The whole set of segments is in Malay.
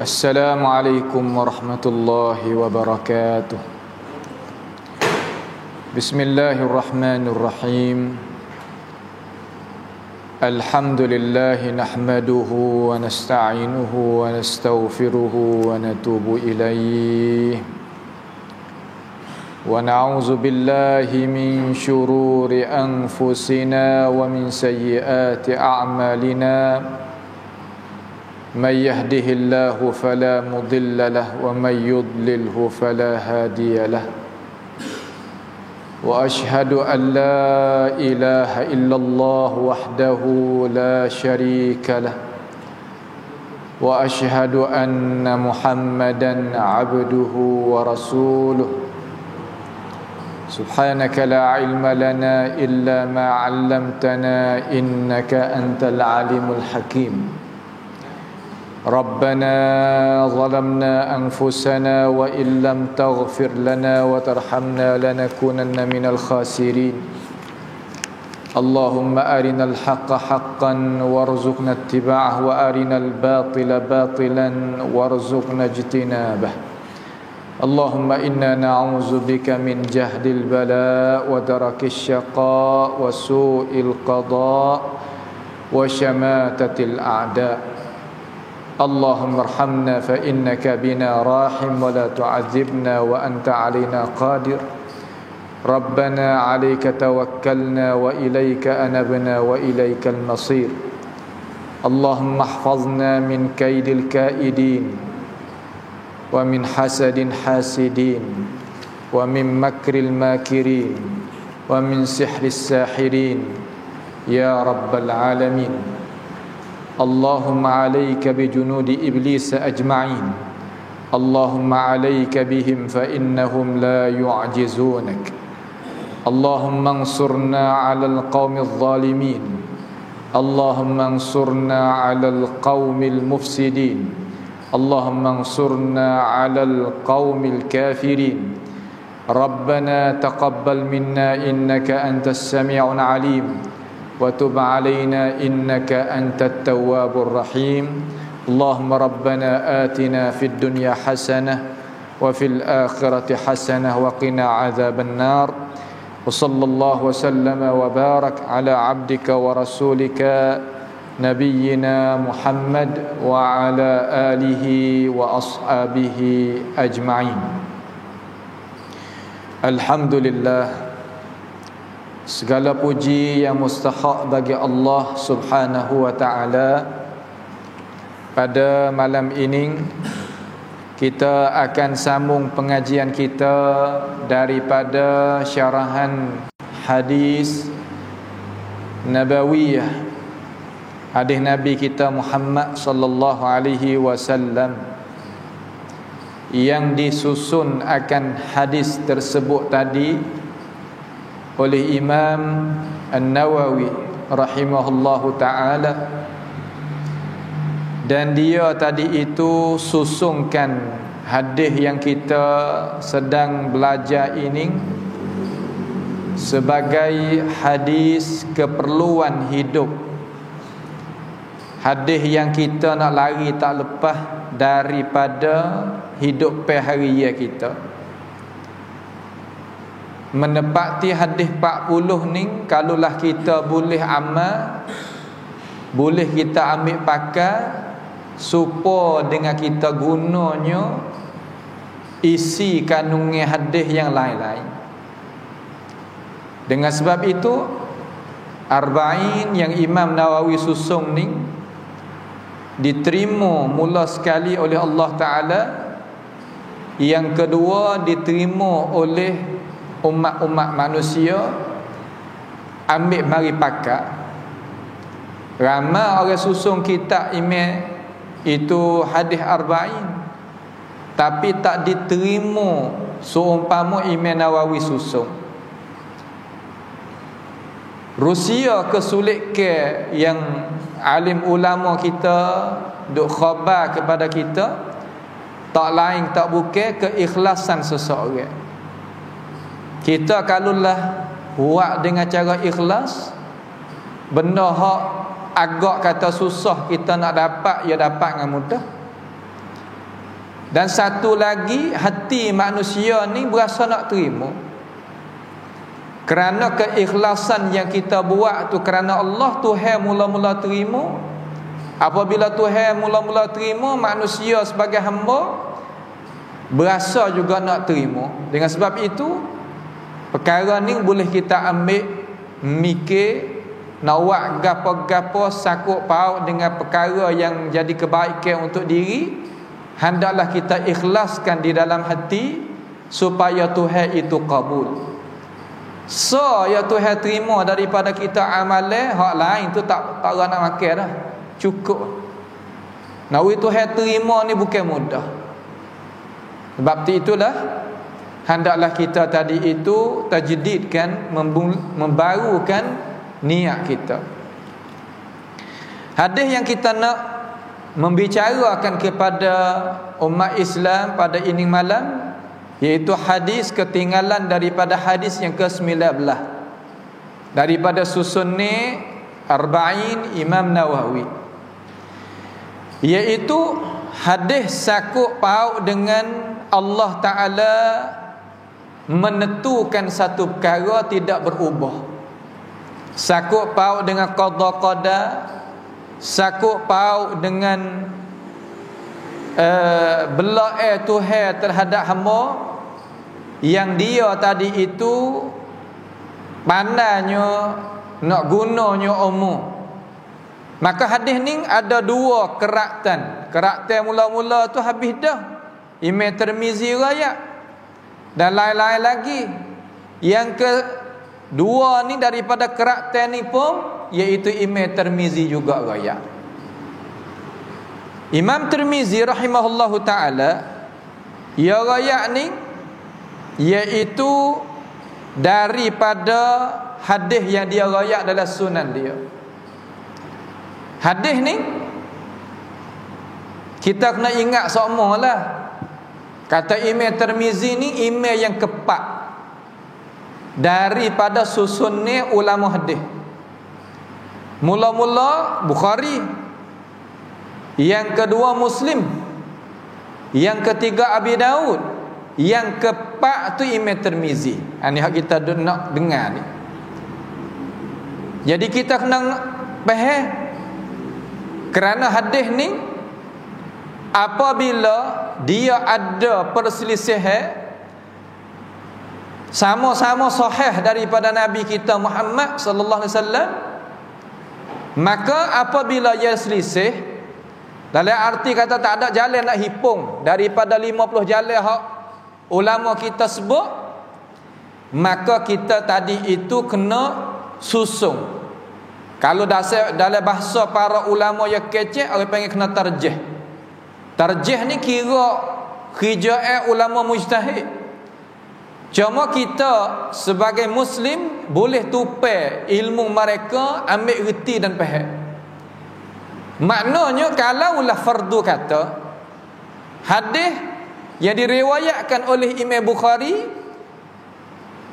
Assalamualaikum warahmatullahi wabarakatuh. Bismillahirrahmanirrahim. Alhamdulillahi nahmaduhu wa nasta'inuhu wa nastaghfiruhu wa natubu ilayh. Wa na'udzu billahi min syururi anfusina wa min sayyiati a'malina. من يهده الله فلا مضل له ومن يضلله فلا هادي له وأشهد أن لا إله إلا الله وحده لا شريك له وأشهد أن محمدا عبده ورسوله سبحانك لا علم لنا إلا ما علمتنا إنك أنت العليم الحكيم ربنا ظلمنا أنفسنا وإن لم تغفر لنا وترحمنا لنكونن من الخاسرين اللهم أرنا الحق حقا وارزقنا اتباعه وأرنا الباطل باطلا وارزقنا اجتنابه اللهم إنا نعوذ بك من جهد البلاء ودرك الشقاء وسوء القضاء وشماتة الأعداء اللهم ارحمنا فإنك بنا راحم ولا تعذبنا وأنت علينا قادر ربنا عليك توكلنا وإليك أنبنا وإليك المصير اللهم احفظنا من كيد الكائدين ومن حسد حاسدين ومن مكر الماكرين ومن سحر الساحرين يا رب العالمين اللهم عليك بجنود إبليس أجمعين اللهم عليك بهم فإنهم لا يعجزونك اللهم انصرنا على القوم الظالمين اللهم انصرنا على القوم المفسدين اللهم انصرنا على القوم الكافرين ربنا تقبل منا إنك أنت السميع العليم وتب علينا إنك أنت التواب الرحيم اللهم ربنا آتنا في الدنيا حسنة وفي الآخرة حسنة وقنا عذاب النار وصلى الله وسلم وبارك على عبدك ورسولك نبينا محمد وعلى آله وأصحابه أجمعين. الحمد لله, segala puji yang mustahak bagi Allah Subhanahu wa ta'ala. Pada malam ini kita akan sambung pengajian kita daripada syarahan hadis Nabawiyah, hadis Nabi kita Muhammad sallallahu alaihi wasallam, yang disusun akan hadis tersebut tadi oleh Imam An-Nawawi rahimahullahu ta'ala. Dan dia tadi itu susunkan hadis yang kita sedang belajar ini sebagai hadis keperluan hidup, hadis yang kita nak lari tak lepas daripada hidup perharian kita. Menepati hadis 40 ni, kalaulah kita boleh amal, boleh kita ambil pakai supaya dengan kita gunanya isi kandungan hadis yang lain-lain. Dengan sebab itu Arba'in yang Imam Nawawi susung ni diterima mula sekali oleh Allah Ta'ala, yang kedua diterima oleh umat-umat manusia, ambil mari pakai. Ramai orang susung kitab email itu hadis Arba'in, tapi tak diterima seumpama Imam Nawawi susung. Rusia kesulit ke yang alim ulama kita duk khabar kepada kita, tak lain tak bukan keikhlasan seseorang. Kita kalaulah buat dengan cara ikhlas, benda hak agak kata susah kita nak dapat, ya dapat dengan mudah. Dan satu lagi, hati manusia ni berasa nak terima. Kerana keikhlasan yang kita buat tu kerana Allah, Tuhan mula-mula terima. Apabila Tuhan mula-mula terima, manusia sebagai hamba berasa juga nak terima. Dengan sebab itu, perkara ni boleh kita ambil mikir, nak buat gapo-gapo sakut paut dengan perkara yang jadi kebaikan untuk diri. Hendaklah kita ikhlaskan di dalam hati supaya Tuhan itu kabul. So ya Tuhan terima daripada kita amalan, hak lain tu tak nak makan dah. Cukup. Nak Tuhan terima ni bukan mudah. Sebab itulah hendaklah kita tadi itu tajdidkan, membarukan niat kita. Hadis yang kita nak membicarakan kepada umat Islam pada ini malam, iaitu hadis ketinggalan daripada hadis yang ke-19 daripada susunni Arba'in Imam Nawawi, iaitu hadis sakut paut dengan Allah Ta'ala menentukan satu perkara tidak berubah. Sakut paut dengan qada qada, sakut paut dengan bela'i Tuhan terhadap hamba yang dia tadi itu pandainya nak gunanya umum. Maka hadis ni ada dua keraktan. Keraktan mula-mula tu habis dah, Imam Tirmizi riwayat, dan lain-lain lagi. Yang kedua ni daripada keraktan ni pun, iaitu Imam Tirmizi juga riwayat. Imam Tirmizi rahimahullahu ta'ala, ia riwayat ni iaitu daripada hadis yang dia riwayat dalam sunan dia. Hadis ni kita kena ingat semualah. Kata Imam Tirmizi ni imam yang keempat daripada susunnya ulama hadis. Mula-mula Bukhari, yang kedua Muslim, yang ketiga Abi Daud, yang keempat tu Imam Tirmizi. Ini hak kita nak dengar ni. Jadi kita kena faham, kerana hadis ni apabila dia ada perselisihan sama-sama sahih daripada Nabi kita Muhammad sallallahu alaihi wasallam, maka apabila ia selisih, dalam arti kata tak ada jalan nak hipung daripada 50 jalan hak ulama kita sebut, maka kita tadi itu kena susung. Kalau dalam bahasa para ulama yang kecek, orang panggil kena tarjih. Tarjih ni kira khija'ah ulama mujtahid. Cuma kita sebagai Muslim boleh tupai ilmu mereka, ambil reti dan faham. Maknanya kalaulah fardu kata hadis yang diriwayatkan oleh Imam Bukhari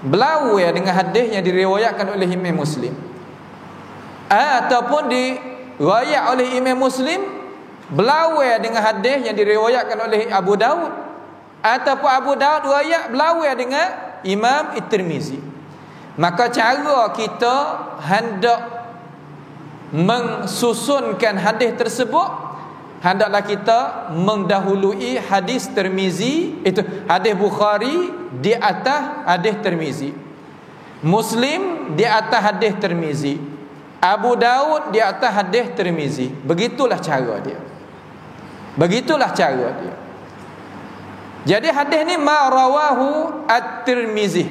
berlawan dengan hadis yang diriwayatkan oleh Imam Muslim, ataupun diriwayat oleh Imam Muslim berlawan dengan hadis yang diriwayatkan oleh Abu Daud, ataupun Abu Daud riwayat berlawan dengan Imam Tirmizi, maka cara kita hendak mensusunkan hadis tersebut, hendaklah kita mendahului hadis Tirmizi, itu hadis Bukhari di atas hadis Tirmizi, Muslim di atas hadis Tirmizi, Abu Daud di atas hadis Tirmizi. Begitulah cara dia. Begitulah cara dia. Jadi hadis ni ma rawahu at-Tirmizi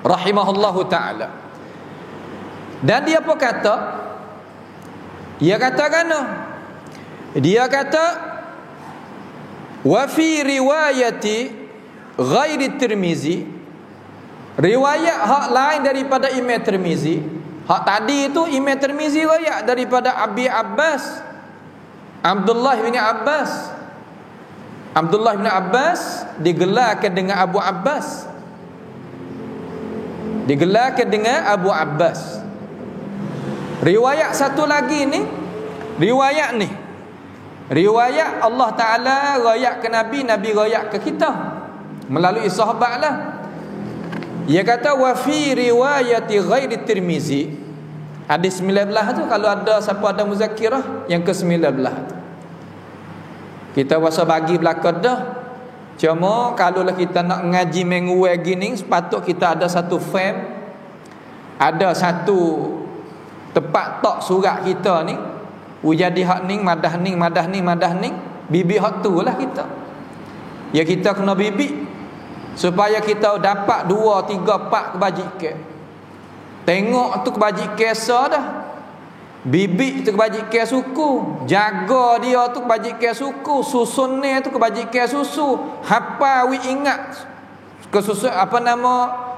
rahimahullahu ta'ala. Dan dia apa kata? Dia katakan, dia kata wa fi riwayati ghairi Tirmizi, riwayat hak lain daripada Imam Tirmizi. Hak tadi itu Imam Tirmizi riwayat daripada Abi Abbas, Abdullah bin Abbas. Abdullah bin Abbas digelarkan dengan Abu Abbas. Digelarkan dengan Abu Abbas. Riwayat satu lagi ni, riwayat ni Riwayat Allah Ta'ala royak ke Nabi, Nabi royak ke kita melalui sahabat lah. Dia kata wa fi riwayati ghairi Tirmizi, hadis 19 tu, kalau ada siapa ada muzakirah yang ke-19 tu kita rasa bagi belakang dah. Cuma kalau lah kita nak ngaji minggu gini, sepatut kita ada satu frame, ada satu tempat tok surat kita ni, jadi hak ning madah ning madah ning madah ning, bibi hak tu lah kita. Ya kita kena bibi supaya kita dapat 2, 3, 4 kebajikan. Tengok tu kebajikan sah dah. Bibi tu kebajikan suku, jaga dia tu kebajikan suku, susun ni tu kebajikan susu, hafal wi ingat kesusun apa nama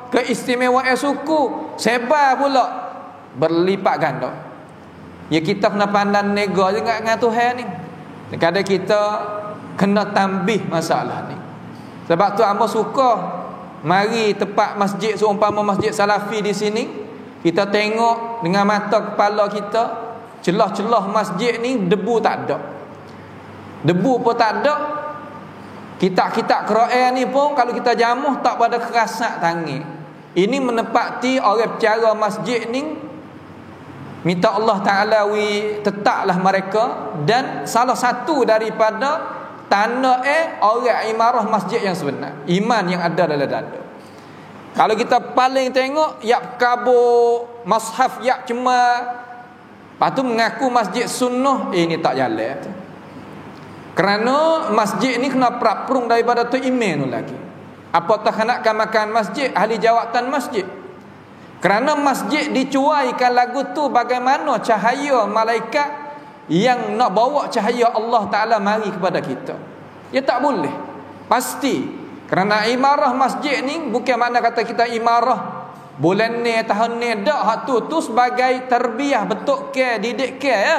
keistimewaan suku, sebar pula berlipat ganda. Ya kita kena pandang nego dengan Tuhan ni. Kadang kita kena tambih masalah ni. Sebab tu hamba suka mari tempat masjid seumpama masjid Salafi di sini, kita tengok dengan mata kepala kita, celah-celah masjid ni debu tak ada. Debu pun tak ada. Kitab-kitab Quran ni pun kalau kita jamuh tak pada kerasak tangan. Ini menepati orang bercara masjid ni, minta Allah Ta'ala tetaplah mereka, dan salah satu daripada tanda orang imarah masjid yang sebenar, iman yang ada dalam dada. Kalau kita paling tengok yak kabur mushaf yak cuma, lepas tu mengaku masjid sunnah, ini tak jalan tu. Kerana masjid ni kena peraprung daripada tu iman tu lagi. Apatah nakkan makan masjid, ahli jawatan masjid. Kerana masjid dicuaikan lagu tu bagaimana cahaya malaikat yang nak bawa cahaya Allah Ta'ala mari kepada kita. Ya tak boleh. Pasti. Kerana imarah masjid ni bukan makna kata kita imarah bulan ni tahun ni dak, hak tu sebagai terbiah, betul ke didik ke ya.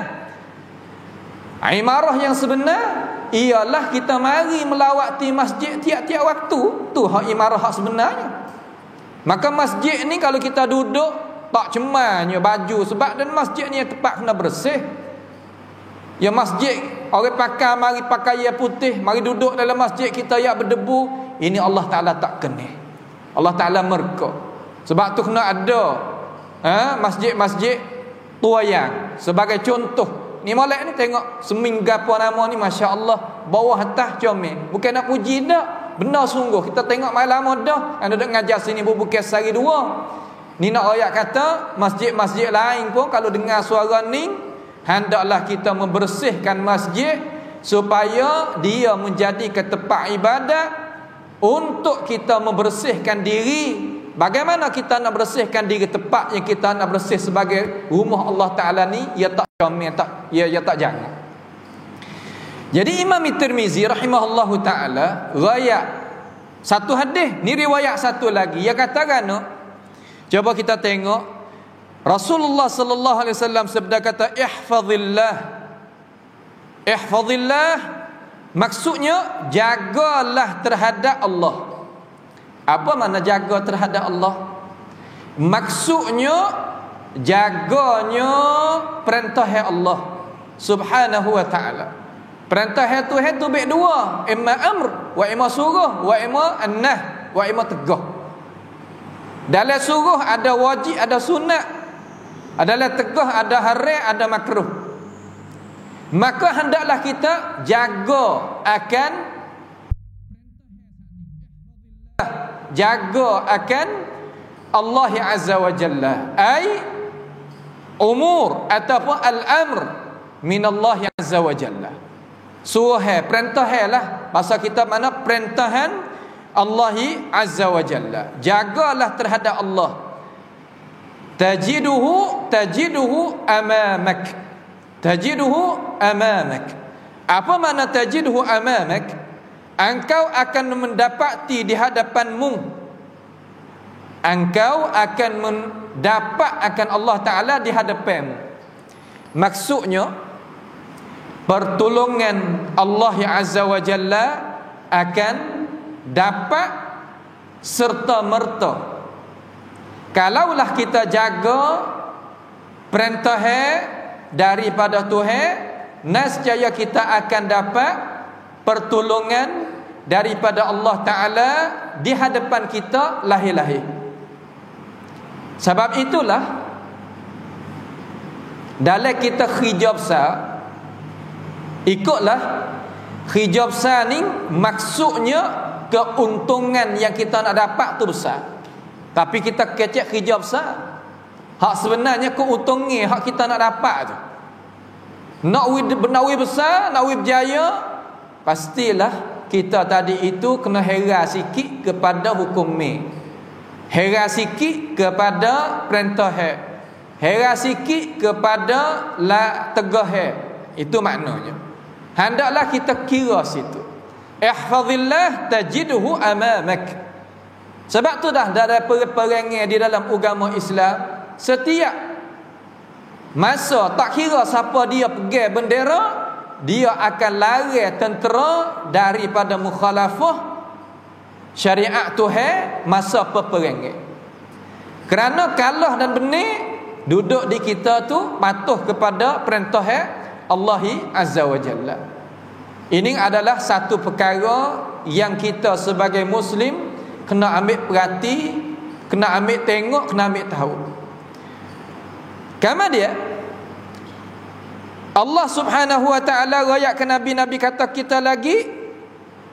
Imarah yang sebenar ialah kita mari melawati masjid tiap-tiap waktu, tu hak imarah hak sebenarnya. Maka masjid ni kalau kita duduk tak cemarnya baju, sebab dan masjid ni tempat kena bersih. Ya masjid orang pakai mari pakai yang putih, mari duduk dalam masjid kita yang berdebu, ini Allah Ta'ala tak kena. Allah Ta'ala murka. Sebab tu kena ada masjid-masjid tuayang sebagai contoh. Ni molek ni tengok seminggu apa nama ni, Masya Allah, bawah atas comel. Bukan nak puji dak, benar sungguh. Kita tengok malam dah anda duk ngajar sini bukan sehari dua. Ni nak ayat kata masjid-masjid lain pun kalau dengar suara ni, hendaklah kita membersihkan masjid supaya dia menjadi tempat ibadat untuk kita membersihkan diri. Bagaimana kita nak bersihkan diri tempat yang kita nak bersih sebagai rumah Allah Ta'ala ni, ia tak comel, ia tak jangan. Jadi Imam Tirmizi rahimahullahu ta'ala riwayat satu hadis, ni riwayat satu lagi. Ia katakan, coba kita tengok Rasulullah sallallahu alaihi wasallam sabda kata ihfazillah. Ihfazillah maksudnya jagalah terhadap Allah. Apa makna jaga terhadap Allah? Maksudnya jaganya perintah Allah Subhanahu wa ta'ala. Perintah Tuhan tu baik dua, imma amr wa imma suruh wa imma an-nah wa imma tegah. Dalam suruh ada wajib, ada sunat. Adalah tegah, ada haram, ada makruh. Maka hendaklah kita jaga akan Allah Azza wa Jalla, ai umur ataupun al-amr min Allah Azza wa Jalla. Suruh perintah lah, bahasa kita mana perintahan Allah Azza wa Jalla. Jagalah terhadap Allah. Tajiduhu amamak. Tajiduhu amamak. Apa makna tajiduhu amamak? Engkau akan mendapati di hadapanmu. Engkau akan mendapat akan Allah Ta'ala di hadapanmu. Maksudnya pertolongan Allah Azza wa Jalla akan dapat serta merta kalaulah kita jaga perintah daripada Tuhan, nescaya kita akan dapat pertolongan daripada Allah Ta'ala di hadapan kita lahir-lahir. Sebab itulah dalam kita khijab besar, ikutlah khijab besar ni maksudnya keuntungan yang kita nak dapat tu besar. Tapi kita kecek khijab besar, hak sebenarnya keuntungan hak kita nak dapat tu. Nak besar, nak berjaya, pastilah kita tadi itu kena hera sikit kepada hukum ni, hera sikit kepada perintah, hera sikit kepada la tegah. Itu maknanya. Hendaklah kita kira situ. Ihfazillah tajidhu amamak. Sebab tu dah ada perangai di dalam agama Islam, setiap masa tak kira siapa dia pegang bendera, dia akan lari tentera daripada mukhalafah syariat Tuhan masa peperangan. Kerana kalah dan benar, duduk di kita tu patuh kepada perintah Allah Azza wa Jalla. Ini adalah satu perkara yang kita sebagai Muslim kena ambil perhati, kena ambil tengok, kena ambil tahu. Kama dia Allah Subhanahu wa ta'ala rayakkan Nabi-Nabi kata kita lagi,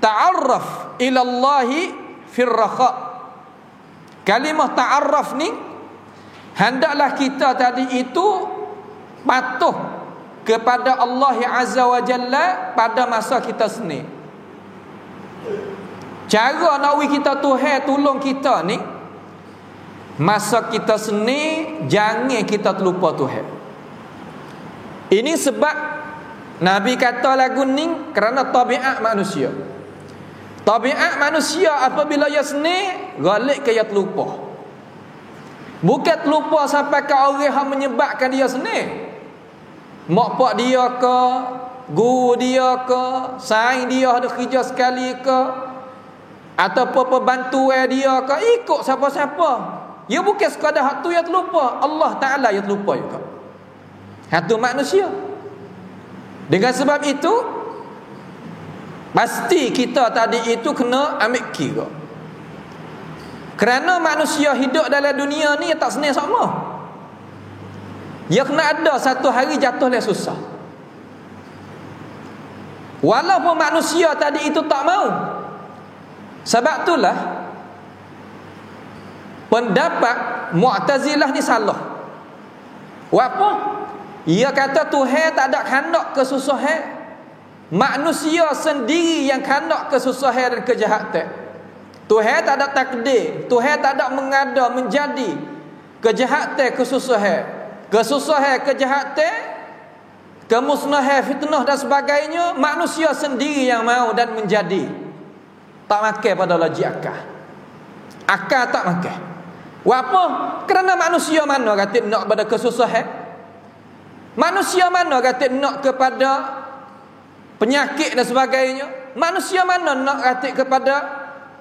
ta'arraf ilallahi firraqa. Kalimah ta'arraf ni hendaklah kita tadi itu patuh kepada Allah Azza wa Jalla pada masa kita seni. Cara nak kita Tuhan tolong kita ni, masa kita seni jangan kita terlupa Tuhan. Ini sebab Nabi kata lagu ni kerana tabiat manusia. Tabiat manusia apabila ia seni, galik ke ia terlupa. Bukan terlupa sampai ke orang yang menyebabkan dia seni. Mak pak dia ke, guru dia ke, saing dia ada kerja sekali ke, ataupun pembantu dia ke, ikut siapa-siapa. Ia bukan sekadar hak tu yang terlupa, Allah Ta'ala yang terlupa juga. Hatu manusia. Dengan sebab itu, pasti kita tadi itu kena ambil kira. Kerana manusia hidup dalam dunia ni tak senang sama. Dia kena ada satu hari jatuh dia susah. Walaupun manusia tadi itu tak mau. Sebab itulah pendapat Mu'tazilah ni salah. Apa? Ia kata Tuhan tak ada kehendak kesusahan. Manusia sendiri yang kehendak kesusahan dan kejahatan. Tuhan tak ada takdir, Tuhan tak ada mengada menjadi kejahatan kesusahan. Kesusahan, kejahatan, kemusnahan, fitnah dan sebagainya, manusia sendiri yang mau dan menjadi. Tak makan pada logik akal. Akal tak makan. Apa? Kerana manusia mana kata nak pada kesusahan? Manusia mana kata nak kepada penyakit dan sebagainya? Manusia mana nak kata kepada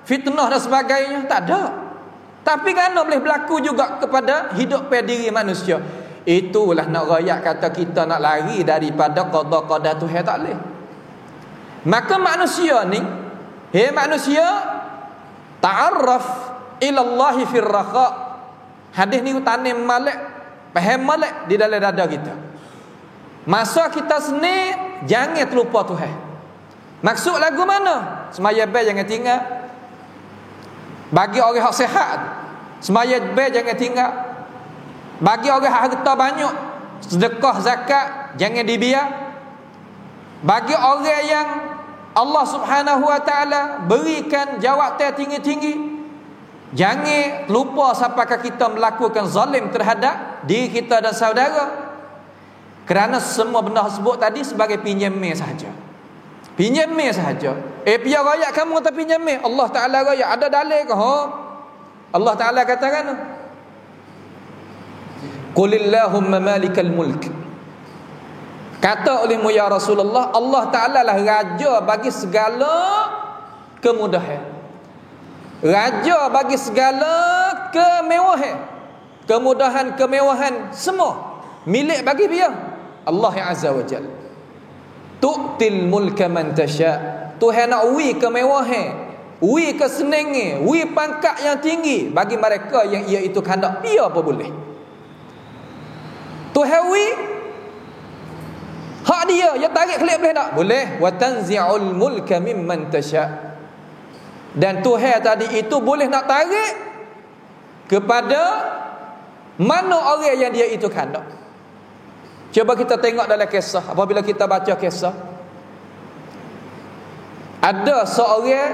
fitnah dan sebagainya? Tak ada. Tapi kerana boleh berlaku juga kepada hidup pada diri manusia. Itulah nak rakyat kata kita nak lari daripada qada-qada Tuhan tak boleh. Maka manusia ni, manusia, ta'arraf ilallahi firraqa. Hadis ni tanim malik, faham malik di dalam dada kita. Masa kita seni, jangan terlupa Tuhan. Maksud lagu mana? Semaya baik jangan tinggal. Bagi orang yang sihat, semaya baik jangan tinggal. Bagi orang yang harta banyak, sedekah zakat jangan dibiar. Bagi orang yang Allah Subhanahu wa ta'ala berikan jawatan tinggi-tinggi, jangan lupa sampai kita melakukan zalim terhadap diri kita dan saudara. Kerana semua benda tersebut tadi sebagai pinjaman sahaja. Pinjaman sahaja. Biar rakyat kamu kata pinjaman, Allah Ta'ala rakyat ada dalil ke? Allah Ta'ala katakan, Qulillahumma malikal mulk. Kata olehmu ya Rasulullah, Allah Ta'ala lah raja bagi segala kemudahan. Raja bagi segala kemewahan. Kemudahan, kemewahan semua milik bagi dia Allah Azza wa Jalla. tu'til mulka man tasya. Tuhan nak wi kemewahan, wi kesenangan, wi pangkat yang tinggi bagi mereka yang ia itu kehendak. Ia apa boleh. Tuhan wi hak dia, ya tarik kelip boleh tak? Boleh. Wa tanzi'ul mulka mimman tasya. Dan Tuhan tadi itu boleh nak tarik kepada mana orang yang dia itu kehendak. Cuba kita tengok dalam kisah. Apabila kita baca kisah, ada seorang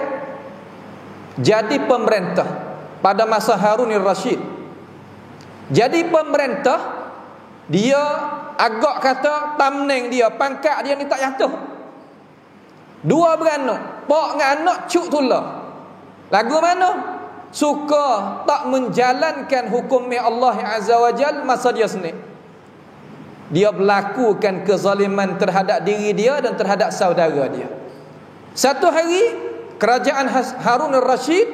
jadi pemerintah pada masa Harun al-Rashid. Jadi pemerintah, dia agak kata tamneng dia, pangkat dia ni tak jatuh. Dua beranak, pak dengan anak cuk tulah. Lagu mana? Suka tak menjalankan hukum Allah Azza wa Jal masa dia sendiri. Dia berlakukan kezaliman terhadap diri dia dan terhadap saudara dia. Satu hari kerajaan Harun al-Rashid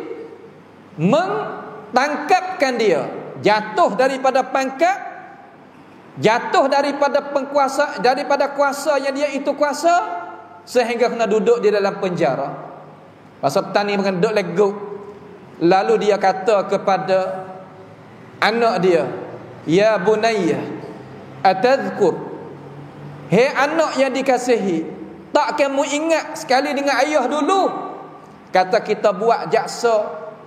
mentangkapkan dia, jatuh daripada pangkat, jatuh daripada penguasa, daripada kuasa yang dia itu kuasa, sehingga kena duduk di dalam penjara. Pasal petani makan duduk leguk. Lalu dia kata kepada anak dia, ya bunayya atadhkur, hei anak yang dikasihi, tak kamu ingat sekali dengan ayah dulu? Kata kita buat jaksa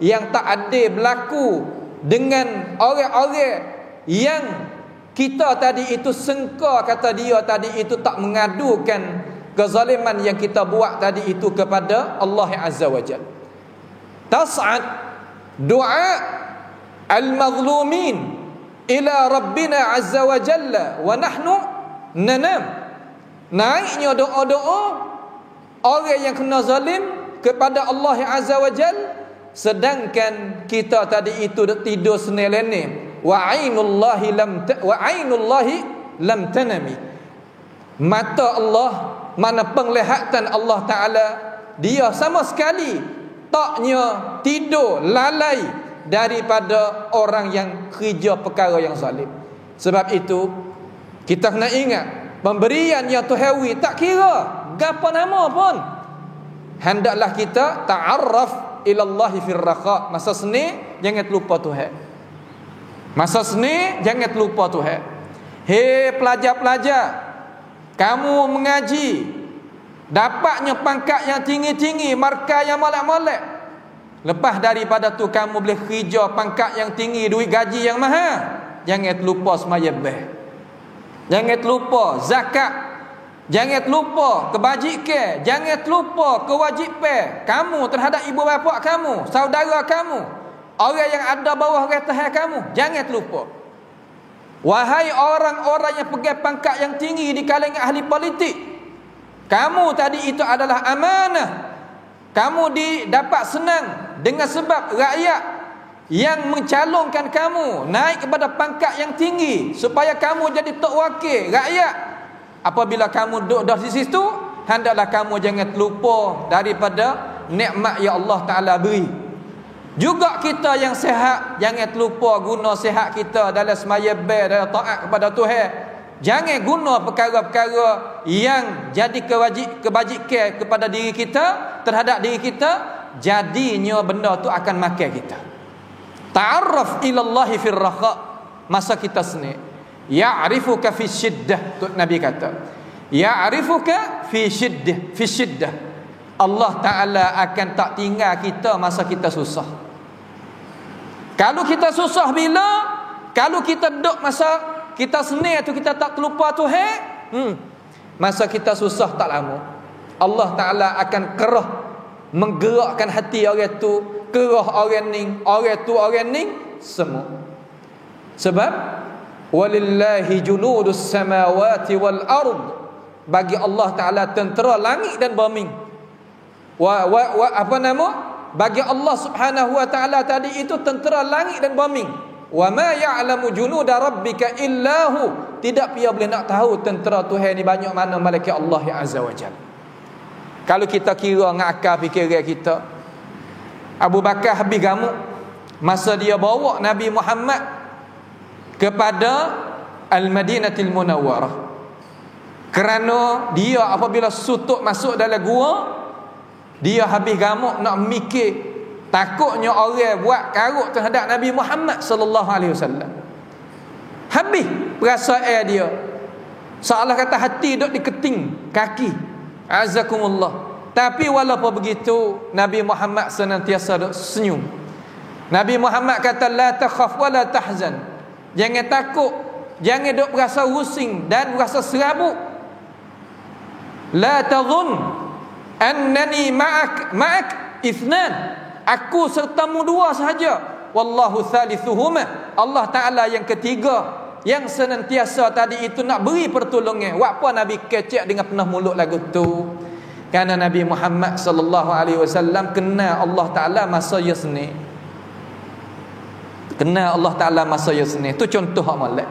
yang tak adil berlaku dengan orang-orang yang kita tadi itu sengka, kata dia tadi itu tak mengadukan kezaliman yang kita buat tadi itu kepada Allah Azza wa Jalla. Tas'ad du'a al-mazlumin ila Rabbina Azza wa Jalla wa nahnu nanam. Naiknya doa-doa orang yang kena zalim kepada Allah Azza wa Jalla, sedangkan kita tadi itu tidur senelene. Wa ainullahi lam tanami. Mata Allah, mana penglihatan Allah Ta'ala, dia sama sekali taknya tidur lalai daripada orang yang kerja perkara yang zalim. Sebab itu kita kena ingat, pemberian yang Tuhawi tak kira gapo nama pun, hendaklah kita ta'arraf ilallahi firraqa. Masa seni jangan lupa Tuhan. Masa seni jangan lupa Tuhan. Hei pelajar-pelajar, kamu mengaji, dapatnya pangkat yang tinggi-tinggi, markah yang molek-molek. Lepas daripada tu kamu boleh kerja pangkat yang tinggi, duit gaji yang mahal. Jangan lupa semaya beh. Jangan lupa zakat. Jangan lupa kebajikan. Jangan lupa kewajipan kamu terhadap ibu bapa kamu, saudara kamu, orang yang ada bawah retahan kamu. Jangan lupa. Wahai orang-orang yang pegang pangkat yang tinggi di kalangan ahli politik, kamu tadi itu adalah amanah. Kamu dapat senang dengan sebab rakyat yang mencalonkan kamu naik kepada pangkat yang tinggi supaya kamu jadi tok wakil rakyat. Apabila kamu duduk di situ, hendaklah kamu jangan lupa daripada nikmat yang Allah Ta'ala beri. Juga kita yang sihat, jangan lupa guna sihat kita dalam semaya ber, dalam taat kepada Tuhan. Jangan guna perkara-perkara yang jadi kebajikan kepada diri kita, terhadap diri kita, jadinya benda tu akan makan kita. Ta'arraf ilallahi firraqa. Masa kita seni, ya'rifuka fi syiddah, tu Nabi kata, ya'rifuka fi syiddah. Allah Ta'ala akan tak tinggal kita masa kita susah. Kalau kita susah bila? Kalau kita duduk masa kita seni tu kita tak terlupa Tuhan, masa kita susah tak lama, Allah Ta'ala akan kerah menggerakkan hati orang tu, kerah orang ni semua. Sebab walillahi junudus samawati wal ard, bagi Allah Ta'ala tentera langit dan bumi. Bagi Allah Subhanahu wa Ta'ala tadi itu tentera langit dan bumi. Wa ma ya'lamu junuda rabbika illahu, tidak pia boleh nak tahu tentera Tuhan ni banyak mana malaikat Allah Azza wa Jalla. Kalau kita kira ngakal fikiran kita, Abu Bakar habis gamuk masa dia bawa Nabi Muhammad kepada Al-Madinatul Munawwarah. Kerana dia apabila sutuk masuk dalam gua, dia habis gamuk nak mikir, takutnya orang buat karut terhadap Nabi Muhammad sallallahu alaihi wasallam. Habis perasaan dia, seolah kata hati duk diketing kaki. Azakumullah. Tapi walaupun begitu, Nabi Muhammad senantiasa duk senyum. Nabi Muhammad kata, la takhaf wa la tahzan. Jangan takut, jangan duk berasa rusing dan berasa serabut. La tadhun annani ma'ak ithnan. Aku sertamu dua sahaja. Wallahu thalithuhuma. Allah Ta'ala yang ketiga, yang senantiasa tadi itu nak beri pertolongan. Apa Nabi kecek dengan penuh mulut lagu tu? Kerana Nabi Muhammad sallallahu alaihi wasallam kenal Allah Ta'ala masa yasni. Kenal Allah Ta'ala masa yasni. Tu contoh hak molek.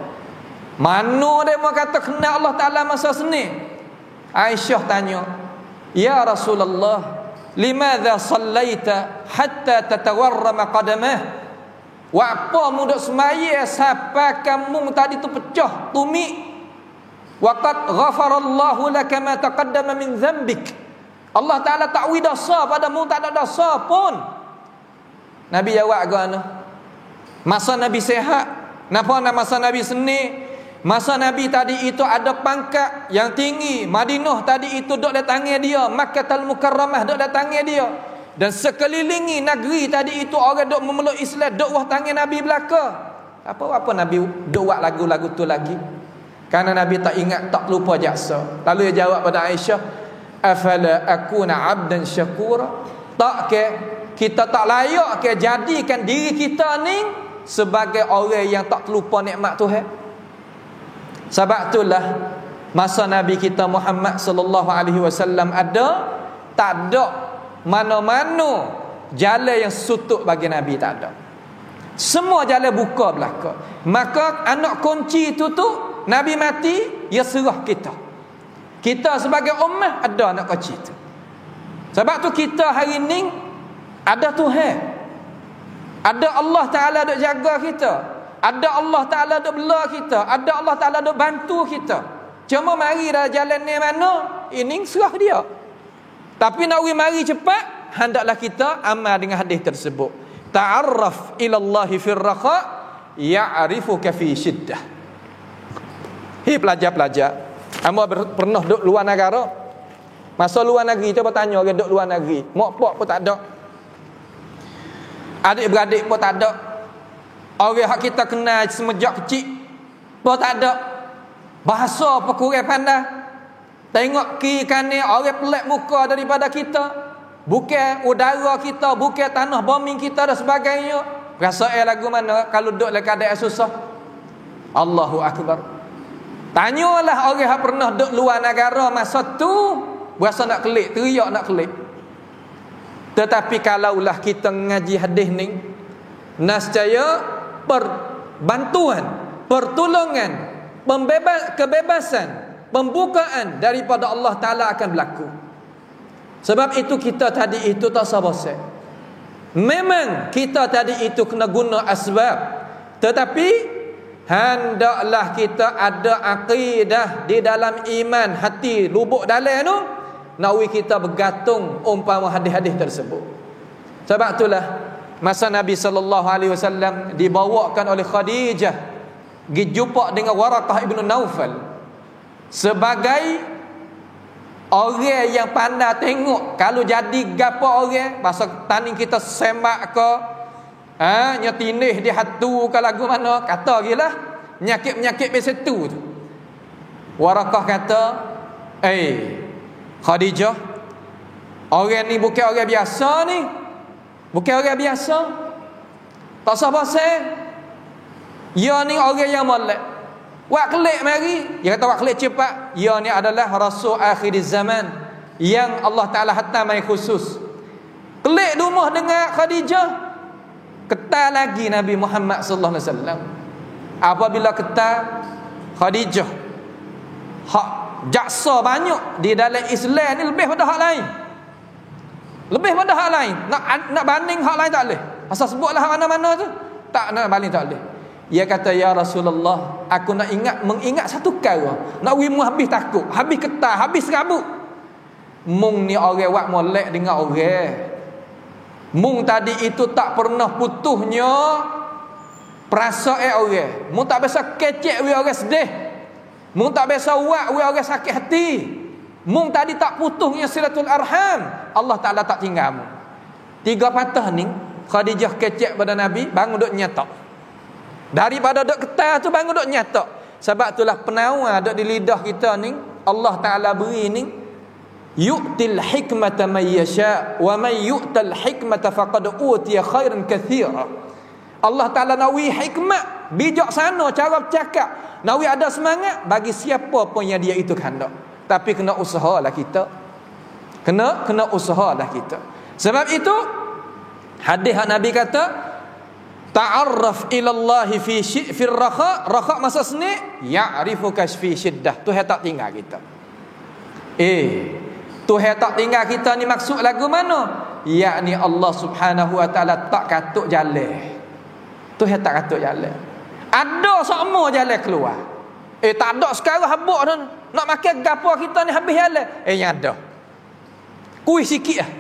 Mana dia mau kata kenal Allah Ta'ala masa seni? Aisyah tanya, "Ya Rasulullah, limadha sallaita hatta tatawarrama qadamah?" Wa apa mu duk semaya sampai kamu tadi tu pecah tumit? Wa qad ghafarallahu laka ma taqaddama min dhanbik. Allah Taala tak wi dosa padamu, tak ada dosa pun. Nabi jawab gana. Masa Nabi sehat, napa nama masa Nabi seni? Masa Nabi tadi itu ada pangkat yang tinggi. Madinah tadi itu duk datangnya dia, Makkahul Mukarramah duk datangnya dia. Dan sekelilingi negeri tadi itu orang duk memeluk Islam, duk wah tangan Nabi belaka. Apa Nabi duk buat lagu-lagu tu lagi? Karena Nabi tak ingat, tak lupa jaksa. Lalu dia jawab pada Aisyah, afala akuna abdan syakura? Tak ke kita tak layak ke jadikan diri kita ni sebagai orang yang tak terlupa nikmat Tuhan? Sebab itulah masa Nabi kita Muhammad sallallahu alaihi wasallam ada, tak ada mana-mana jalan yang sutuk bagi Nabi, tak ada. Semua jalan buka belaka. Maka anak kunci itu tu Nabi mati, ya serah kita. Kita sebagai ummah ada anak kunci itu. Sebab tu kita hari ni ada Tuhan. Ada Allah Ta'ala duk jaga kita. Ada Allah Ta'ala duk bela kita. Ada Allah Ta'ala duk bantu kita. Cuma mari dah jalan ni mana, ini serah dia. Tapi nak mari cepat, hendaklah kita amal dengan hadis tersebut. Ta'arraf ila Allahi fir raqa ya'rifuka fi shiddah. Hei pelajar-pelajar, hamba pernah duduk luar negara. Masa luar negeri, coba tanya orang duduk luar negeri, mak pak pun tak ada, adik-beradik pun tak ada. Orang hak kita kenal semenjak kecil pun tak ada. Bahasa pun kurang pandai. Tengok kiri kanan orang pelik muka daripada kita. Bukan udara kita, bukan tanah bumi kita dan sebagainya. Perasaan lagu mana kalau duduk dalam keadaan susah? Allahu Akbar. Tanyalah orang yang pernah duduk luar negara masa tu, berasa nak kelik, teriak nak kelik. Tetapi kalaulah kita ngaji hadis ni, nescaya perbantuan, pertolongan, kebebasan, pembukaan daripada Allah Ta'ala akan berlaku. Sebab itu kita tadi itu tak sabar. Memang kita tadi itu kena guna asbab, tetapi hendaklah kita ada akidah di dalam iman, hati lubuk dalam tu, nawi kita bergantung umpama hadis-hadis tersebut. Sebab itulah masa Nabi sallallahu alaihi wasallam dibawakan oleh Khadijah pergi jumpa dengan Waraqah ibn Naufal sebagai orang yang pandai tengok kalau jadi gapo orang pasal tanding kita sembak ke nyetinih di hatu ke lagu mana kata gilah nyakit-nyakit biasa tu. Waraqah kata, Khadijah, orang ni bukan orang biasa ni. Bukan orang biasa. Tak sabar saya. Ya ni orang yang molek. Wak kelik mari. Dia kata wak kelik cepat. Ya ni adalah Rasul akhir zaman yang Allah Ta'ala hantar mai khusus. Kelik di rumah dengan Khadijah. Ketal lagi Nabi Muhammad sallallahu alaihi wasallam. Apabila ketal Khadijah, hak jaksa banyak di dalam Islam ni lebih pada hak lain. Lebih pada hak lain. Nak banding hak lain tak boleh. Asal sebutlah hak mana-mana tu, tak nak banding tak boleh. Ia kata, ya Rasulullah, aku nak mengingat satu perkara. Nak wimu habis takut, habis ketah, habis serabut. Mung ni orang wak molek dengan orang. Mung tadi itu tak pernah putuhnya perasaan orang. Mung tak biasa kecek we orang sedih. Mung tak biasa wak we orang sakit hati. Mung tadi tak putuhnya silatul arham. Allah Ta'ala tak tinggal mung. 3 patah ni Khadijah kecek pada Nabi, bangun duk nyatak. Daripada duk ketar tu bangun duk nyatak. Sebab itulah penawar duk di lidah kita ni, Allah Ta'ala beri ni, yu'til hikmata man yasha wa man yu'tal hikmata faqad utiya khairan katsira. Allah Ta'ala nawi hikmat, bijaksana cara bercakap, nawi ada semangat bagi siapa pun yang dia itu kehendak. Tapi kena usahalah kita. Kena usahalah kita. Sebab itu hadis Nabi kata, ta'arraf ila Allah fi rakha masa seni, ya'rifuka fi syiddah. Tuhan tak tinggal kita. Tuhan tak tinggal kita ni maksud lagu mana? Yakni Allah Subhanahu wa taala tak katuk jalan. Tuhan tak katuk jalan. Ada semua jalan keluar. Tak ada sekarang habuk dah. Nak makan gapo kita ni habis jalan. Yang ada. Kuih sikit lah.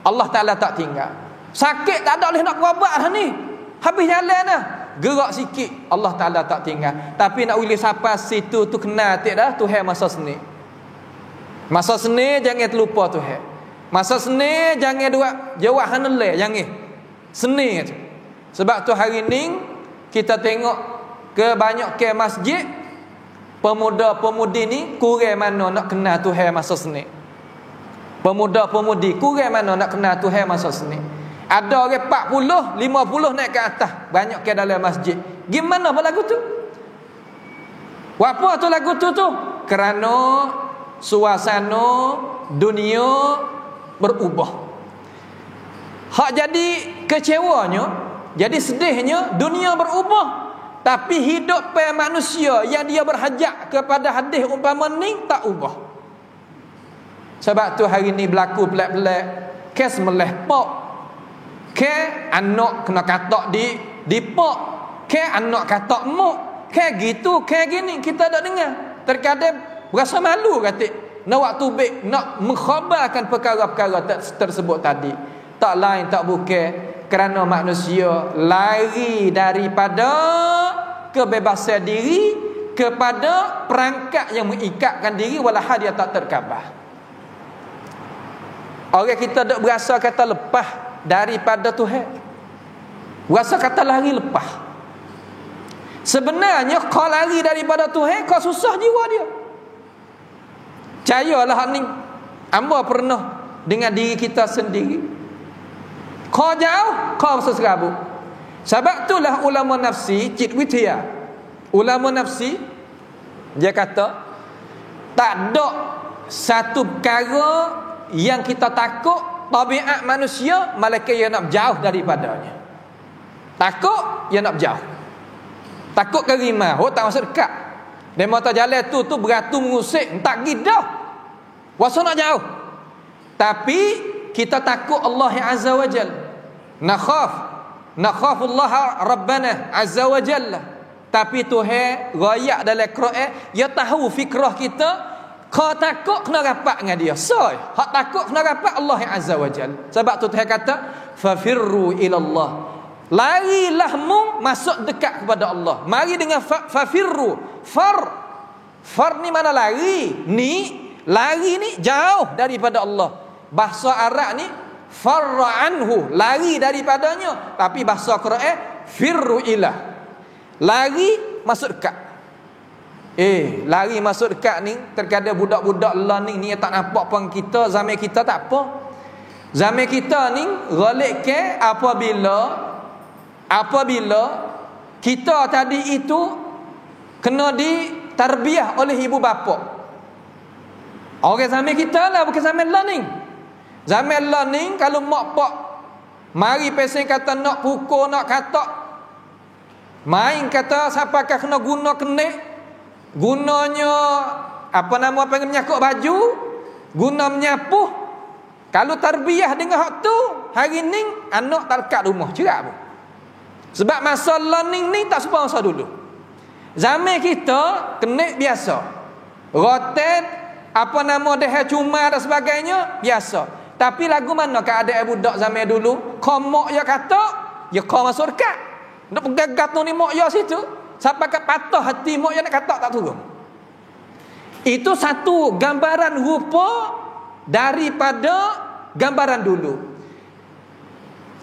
Allah Ta'ala tak tinggal. Sakit tak ada boleh nak berubat dah ni. Habis jalan dah. Gerak sikit, Allah Ta'ala tak tinggal. Tapi nak wilih sampai situ tu kena tak dah Tuhan masa seni. Masa seni jangan terlupa Tuhan. Masa seni jangan jawab haneleh, jangan. Seni tu. Sebab tu hari ni kita tengok ke banyak ke masjid, pemuda-pemudi ni kurang mana nak kenal Tuhan masa seni. Pemuda-pemudi kurang mana nak kenal Tuhan masa seni. Ada orang 40, 50 naik ke atas, banyak ke dalam masjid. Gimana apa lagu tu? Apa tu lagu tu? Kerana suasana dunia berubah. Hak jadi kecewanya, jadi sedihnya, dunia berubah. Tapi hidup manusia yang dia berhajat kepada hadis umpama ni tak ubah. Sebab tu hari ni berlaku pelik-pelik. Kes meleh pok. Ke anak kena katak di pok. Ke anak katak mok. Ke gitu, ke gini. Kita tak dengar. Terkadang berasa malu kata. Nak waktu baik, nak mengkhabarkan perkara-perkara tersebut tadi. Tak lain, tak bukan. Kerana manusia lari daripada kebebasan diri kepada perangkat yang mengikatkan diri walahal dia tak terkabah. Orang kita tak berasa kata lepas daripada Tuhan. Berasa kata lari lepas. Sebenarnya kau lari daripada Tuhan, kau susah jiwa dia. Percayalah ni, hamba pernah dengan diri kita sendiri. Kau jauh, kau rasa serabut. Sebab itulah ulama nafsi, Cik Witya, ulama nafsi, dia kata tak ada satu perkara yang kita takut tabiat manusia malaikat yang nak jauh daripadanya. Takut yang nak jauh. Takut kerimah, tak masuk dekat. Dia mata jalan tu beratur mengusik, tak gidah. Wasa nak jauh. Tapi kita takut Allah Azza wa Jalla. Nakhafullah Rabbana Azza wa Jalla. Tapi Tuhan rayak dalam Quran, dia tahu fikrah kita. Kau takut kena rapat dengan dia. Hak takut kena rapat Allah Azza wa Jalla. Sebab tu Tuhan kata, fafirru ilallah. Larilah mu masuk dekat kepada Allah. Mari dengan fafirru. Far ni mana lari? Lari ni jauh daripada Allah. Bahasa Arab ni farra anhu, lari daripadanya. Tapi bahasa Quran firru ilah, lari masuk dekat. Lari masuk dekat ni terkadang budak-budak lah ni tak nampak pun kita. Zaman kita tak apa. Zaman kita ni galik ke apabila kita tadi itu kena ditarbiah oleh ibu bapa. Orang zaman kita lah, bukan zaman learning. Zaman learning kalau mak pak mari pesen kata nak pukul, nak katak, main kata siapakah kena guna kenik, gunanya apa menyakut baju, guna menyapuh. Kalau tarbiyah dengan hak tu, hari ni anak tak dekat rumah cerak pun. Sebab masa learning ni tak serupa masa dulu. Zaman kita kena biasa. Rotet, apa nama dah cuma dan sebagainya, biasa. Tapi lagu mana keadaan budak zaman dulu? Kau mak ya kata, ya kau masuk dekat. Nak pegang tu ni mak ya situ. Sampai kat patah hati mak ya nak kata tak turun. Itu satu gambaran rupa daripada gambaran dulu.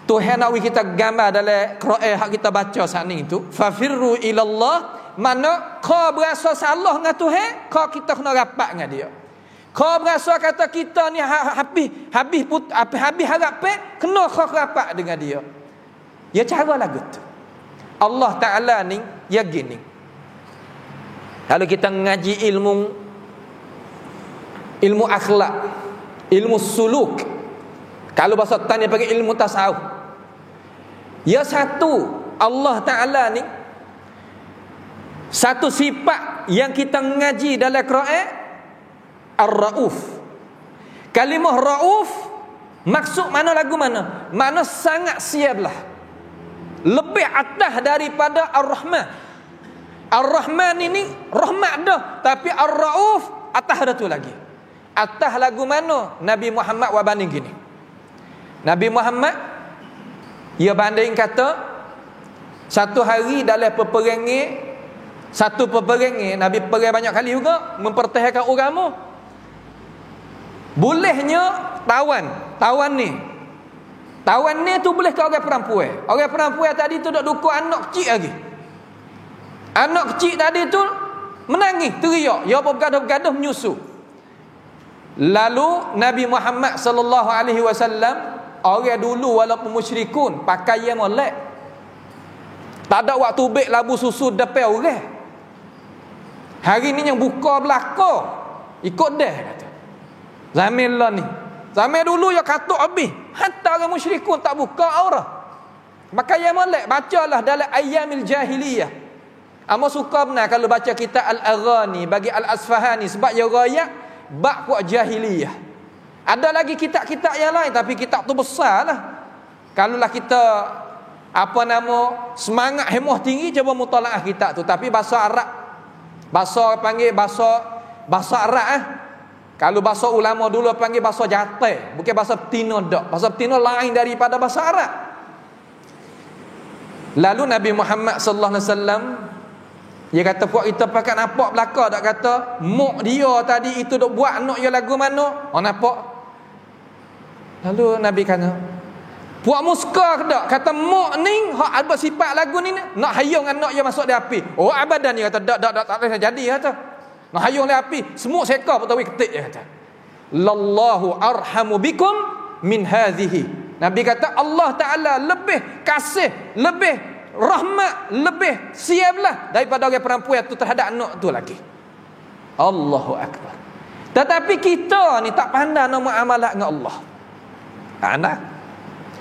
Tuhan nak kita gambar dalam Quran hak kita baca saat ni itu, fafirru ilallah, mana kau berasa salah dengan Tuhan, kau kita kena rapat dengan dia. Kau berasa kata kita ni habis harap kena kau rapat dengan dia. Ya cara lagu tu. Allah Taala ni ya gini. Kalau kita ngaji ilmu akhlak, ilmu suluk, kalau bahasa tanya pakai ilmu tasawuf, ya satu, Allah Ta'ala ni satu sifat yang kita ngaji dalam Quran, Ar-Rauf. Kalimah Rauf maksud mana lagu mana? Mana sangat siaplah, lebih atas daripada Ar-Rahman. Ar-Rahman ini rahmat dah, tapi Ar-Rauf atas dah tu lagi. Atas lagu mana? Nabi Muhammad wa banding gini. Nabi Muhammad ia banding kata satu hari dalam satu peperangan Nabi perang banyak kali juga mempertahankan agama. Bolehnya tawan ni tu boleh ke orang perempuan. Orang perempuan tadi tu duk dukung anak kecil lagi. Anak kecil tadi tu menangis, teriak, ya bergaduh-gaduh menyusu. Lalu Nabi Muhammad sallallahu alaihi wasallam, orang dulu walaupun musyrikun pakaian molek, tak ada waktu bek labu susu depan orang. Hari ni yang buka belaka ikut dah kata. Zaman lah ni, zaman dulu ya katuk habis, hatta orang musyrikun tak buka aurat, pakaian molek. Bacalah dalam Ayyamil Jahiliyah. Amo suka benar kalau baca kitab Al-Aghani bagi Al-Asfahani, sebab dia royak bab puak jahiliyah. Ada lagi kitab-kitab yang lain, tapi kitab tu besar lah. Kalaulah kita semangat hemah tinggi, cuba mutalaah kitab tu. Tapi bahasa Arab, bahasa Arab Kalau bahasa ulama dulu panggil bahasa Jatai, bukan bahasa Petino dak. Bahasa Petino lain daripada bahasa Arab. Lalu Nabi Muhammad sallallahu alaihi wasallam dia kata, puak kita pakai nampak belaka tak kata mak dia tadi itu dok buat anak dia lagu mana? Oh nampak. Lalu Nabi kata, puak muska ke tak? Kata mak ni hak ada sifat lagu ni nak hayung anak dia masuk di api. Oh abadan dia kata tak boleh jadi kata. Nak hayung di api, semua seka putawi ketik dia kata. Lallahu arhamu bikum min hadhihi. Nabi kata Allah Taala lebih kasih, lebih rahmat, lebih siaplah daripada orang perempuan tu terhadap anak tu lagi. Allahu akbar. Tetapi kita ni tak pandai nak muamalah dengan Allah. Anak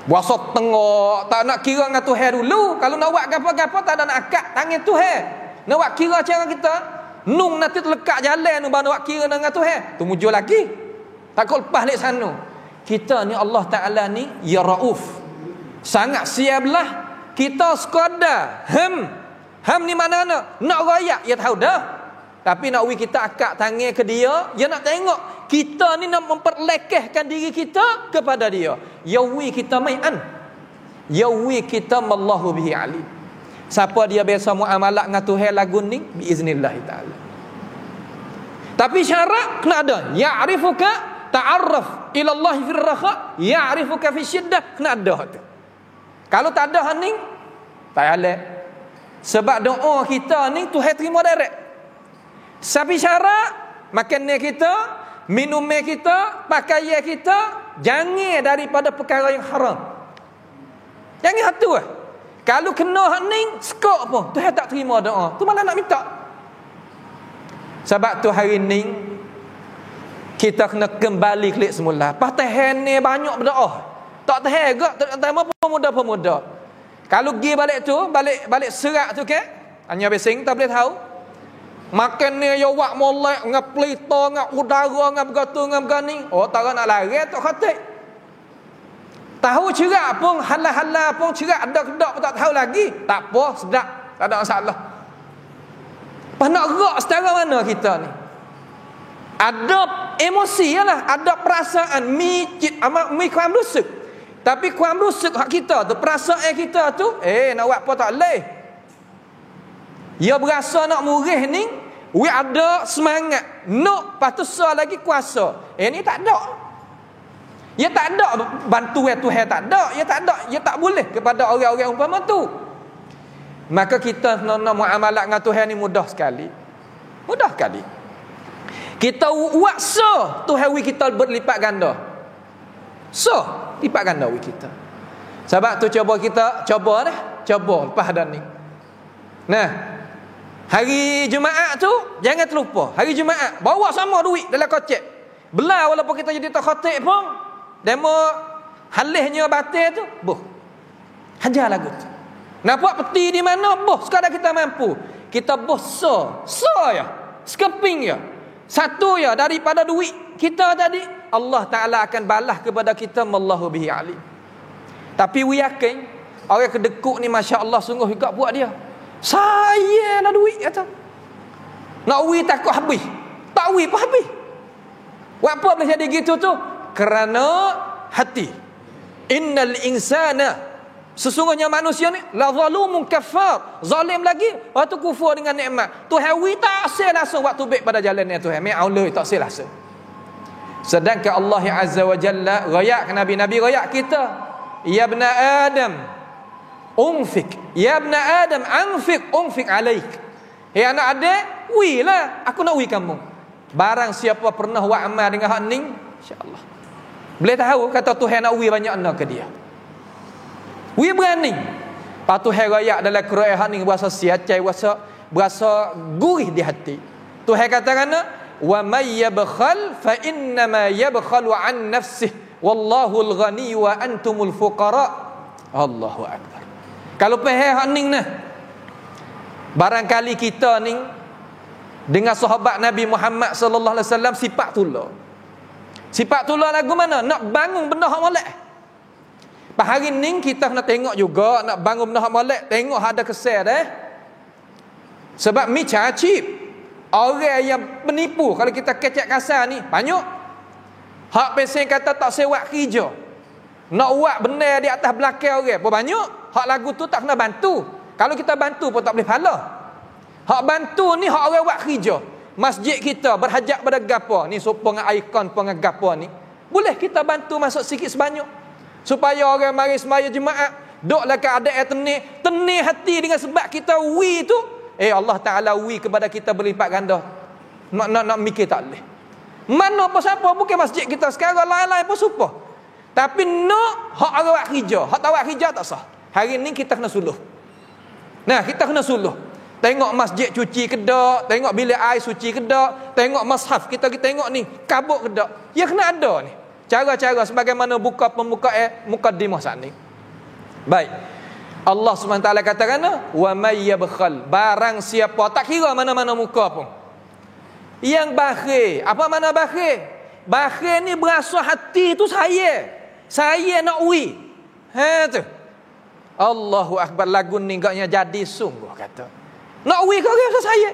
puasa tengok, tak nak kira dengan Tuhan dulu. Kalau nak buat gapo-gapo tak ada nak akad tangan Tuhan. Nak buat kira cara kita nung nanti terlekat jalan tu baru nak kira dengan Tuhan. Tu mujur lagi. Takut lepas lek sana. Kita ni Allah Taala ni ya Rauf. Sangat siaplah. Kita sekadar ham ni mana nak royak ya tahu dah. Tapi nak kita akak tangan ke dia, dia nak tengok kita ni nak memperlekehkan diri kita kepada dia. Ya kita mai'an. Ya kita mallahu bihi alim. Siapa dia biasa muamalah dengan Tuhan lagu ni biiznillah taala. Tapi syarat kena ada. Ya'rifuka ta'arraf ila Allah fi ar-rakha, ya'rifuka fi syiddah, kena ada tu. Kalau tak ada hening, tak halal. Sebab doa kita ni Tuhan terima direct. Tapi syarat makan kita, minum kita, pakaian kita jangan daripada perkara yang haram. Jangan hatu lah. Kalau kena hening, skop pun Tuhan tak terima doa. Tu malah nak minta. Sebab tu hari ni kita kena kembali klik semula. Patahan ni banyak berdoa. Tak tahan juga terutama pemuda-pemuda. Kalau pergi balik tu, balik serak tu ke? Hanya besing tak boleh tahu. Makan ni ya wak molek ngap pelita ngap udara ngap gatu ngap gani. Oh tak nak lari tak khatik. Tahu cerak pun, halal-halal pun cerak, ada kedak pun tak tahu lagi. Tak apa, sedap, tak ada masalah. Pas nak gerak setara mana kita ni? Ada emosi lah, ada perasaan, mi kuam rusuk. Tapi kuam rusuk hak kita tu, perasaan kita tu, nak buat apa tak boleh. Ya berasa nak murih ni, we ada semangat. Nak, lepas tu lagi kuasa. Ni tak ada. Ya tak ada bantuan Tuhan, tak ada. Ya tak ada, ya tak boleh kepada orang-orang umpama tu. Maka kita nak muamalat dengan Tuhan ni mudah sekali. Mudah sekali. Kita waksa Tuhan we kita berlipat ganda. Lipat ganda we kita. Sebab tu coba lepas dah ni. Nah, hari Jumaat tu jangan terlupa. Hari Jumaat bawa sama duit dalam kocek. Belah walaupun kita jadi tak khatib pun, demo halihnya batil tu, hajar lagu tu. Nampak peti di mana, sekadar kita mampu. Kita ya. Skeping ya. Satu ya daripada duit kita tadi, Allah Ta'ala akan balas kepada kita, wallahu bihi alim. Tapi we yakin orang kedekuk ni masya-Allah sungguh juga buat dia. Saya nak duit kata. Nak we takut habis. Tak we pun habis. Apa boleh jadi gitu tu? Kerana hati. Innal insana, sesungguhnya manusia ni la zalumun kafar, zalim lagi, waktu kufur dengan nikmat. Tuhan we tak sel langsung waktu baik pada jalan ni Tuhan. Mai Allah tak sel langsung. Sedangkan Allah Azza wa Jalla rayak nabi-nabi rayak kita. Ya ibn Adam, unfik. Ya ibn Adam, unfik alaik. Hei anak adik, wi lah, aku nak wi kamu. Barang siapa pernah buat amal dengan hak ning, insya-Allah boleh tahu kata Tuhan nak wi banyak nak ke dia. Wi berani. Patu Tuhan rayak dalam Quran hak ning berasa siacai, berasa gurih di hati. Tuhan katakan, wa may yabkhal fa inna ma yabkhalu an nafsihi wallahu al-ghani wa antumul fuqara. Allahu akbar. Kalau faham hak ning nah, barangkali kita ni dengan sahabat Nabi Muhammad sallallahu alaihi wasallam sifat tula. Sifat tula lagu mana? Nak bangun benda hak molek. Pas hari ni kita kena tengok juga, nak bangun benda hak molek, tengok ada kesal dah. Sebab mi cacip. Orang yang penipu, kalau kita kecek kasar ni banyak. Hak pesen kata tak sewak kerja, nak buat benda di atas belakang orang pun banyak. Hak lagu tu tak kena bantu. Kalau kita bantu pun tak boleh pahala. Hak bantu ni hak orang buat kerja. Masjid kita berhajat pada gapo ni, supaya dengan ikon dengan gapo ni, boleh kita bantu masuk sikit sebanyak supaya orang mari sembahyang jemaah duklah keadaan tenang hati dengan sebab kita wi tu Allah Taala wi kepada kita berlipat ganda. Nak mikir tak boleh. Mana apa siapa bukan masjid kita sekarang lain-lain pun supa. Tapi nak hak orang buat kerja, hak tak buat kerja tak sah. Hari ni kita kena suluh. Nah, kita kena suluh. Tengok masjid cuci kedak, tengok bilik air suci kedak, tengok mushaf kita tengok ni kabut kedak. Ya kena ada ni. Cara-cara sebagaimana buka pembukaan mukadimah saat ni. Baik. Allah SWT katakan, wa may yabkhal, barang siapa, tak kira mana-mana muka pun, yang bakhil. Apa mana bakhil? Bakhil ni berasa hati tu saya nak ui. Tu. Allahu akbar, lagu ni gaknya jadi sungguh kata. Nak ui ke orang saya.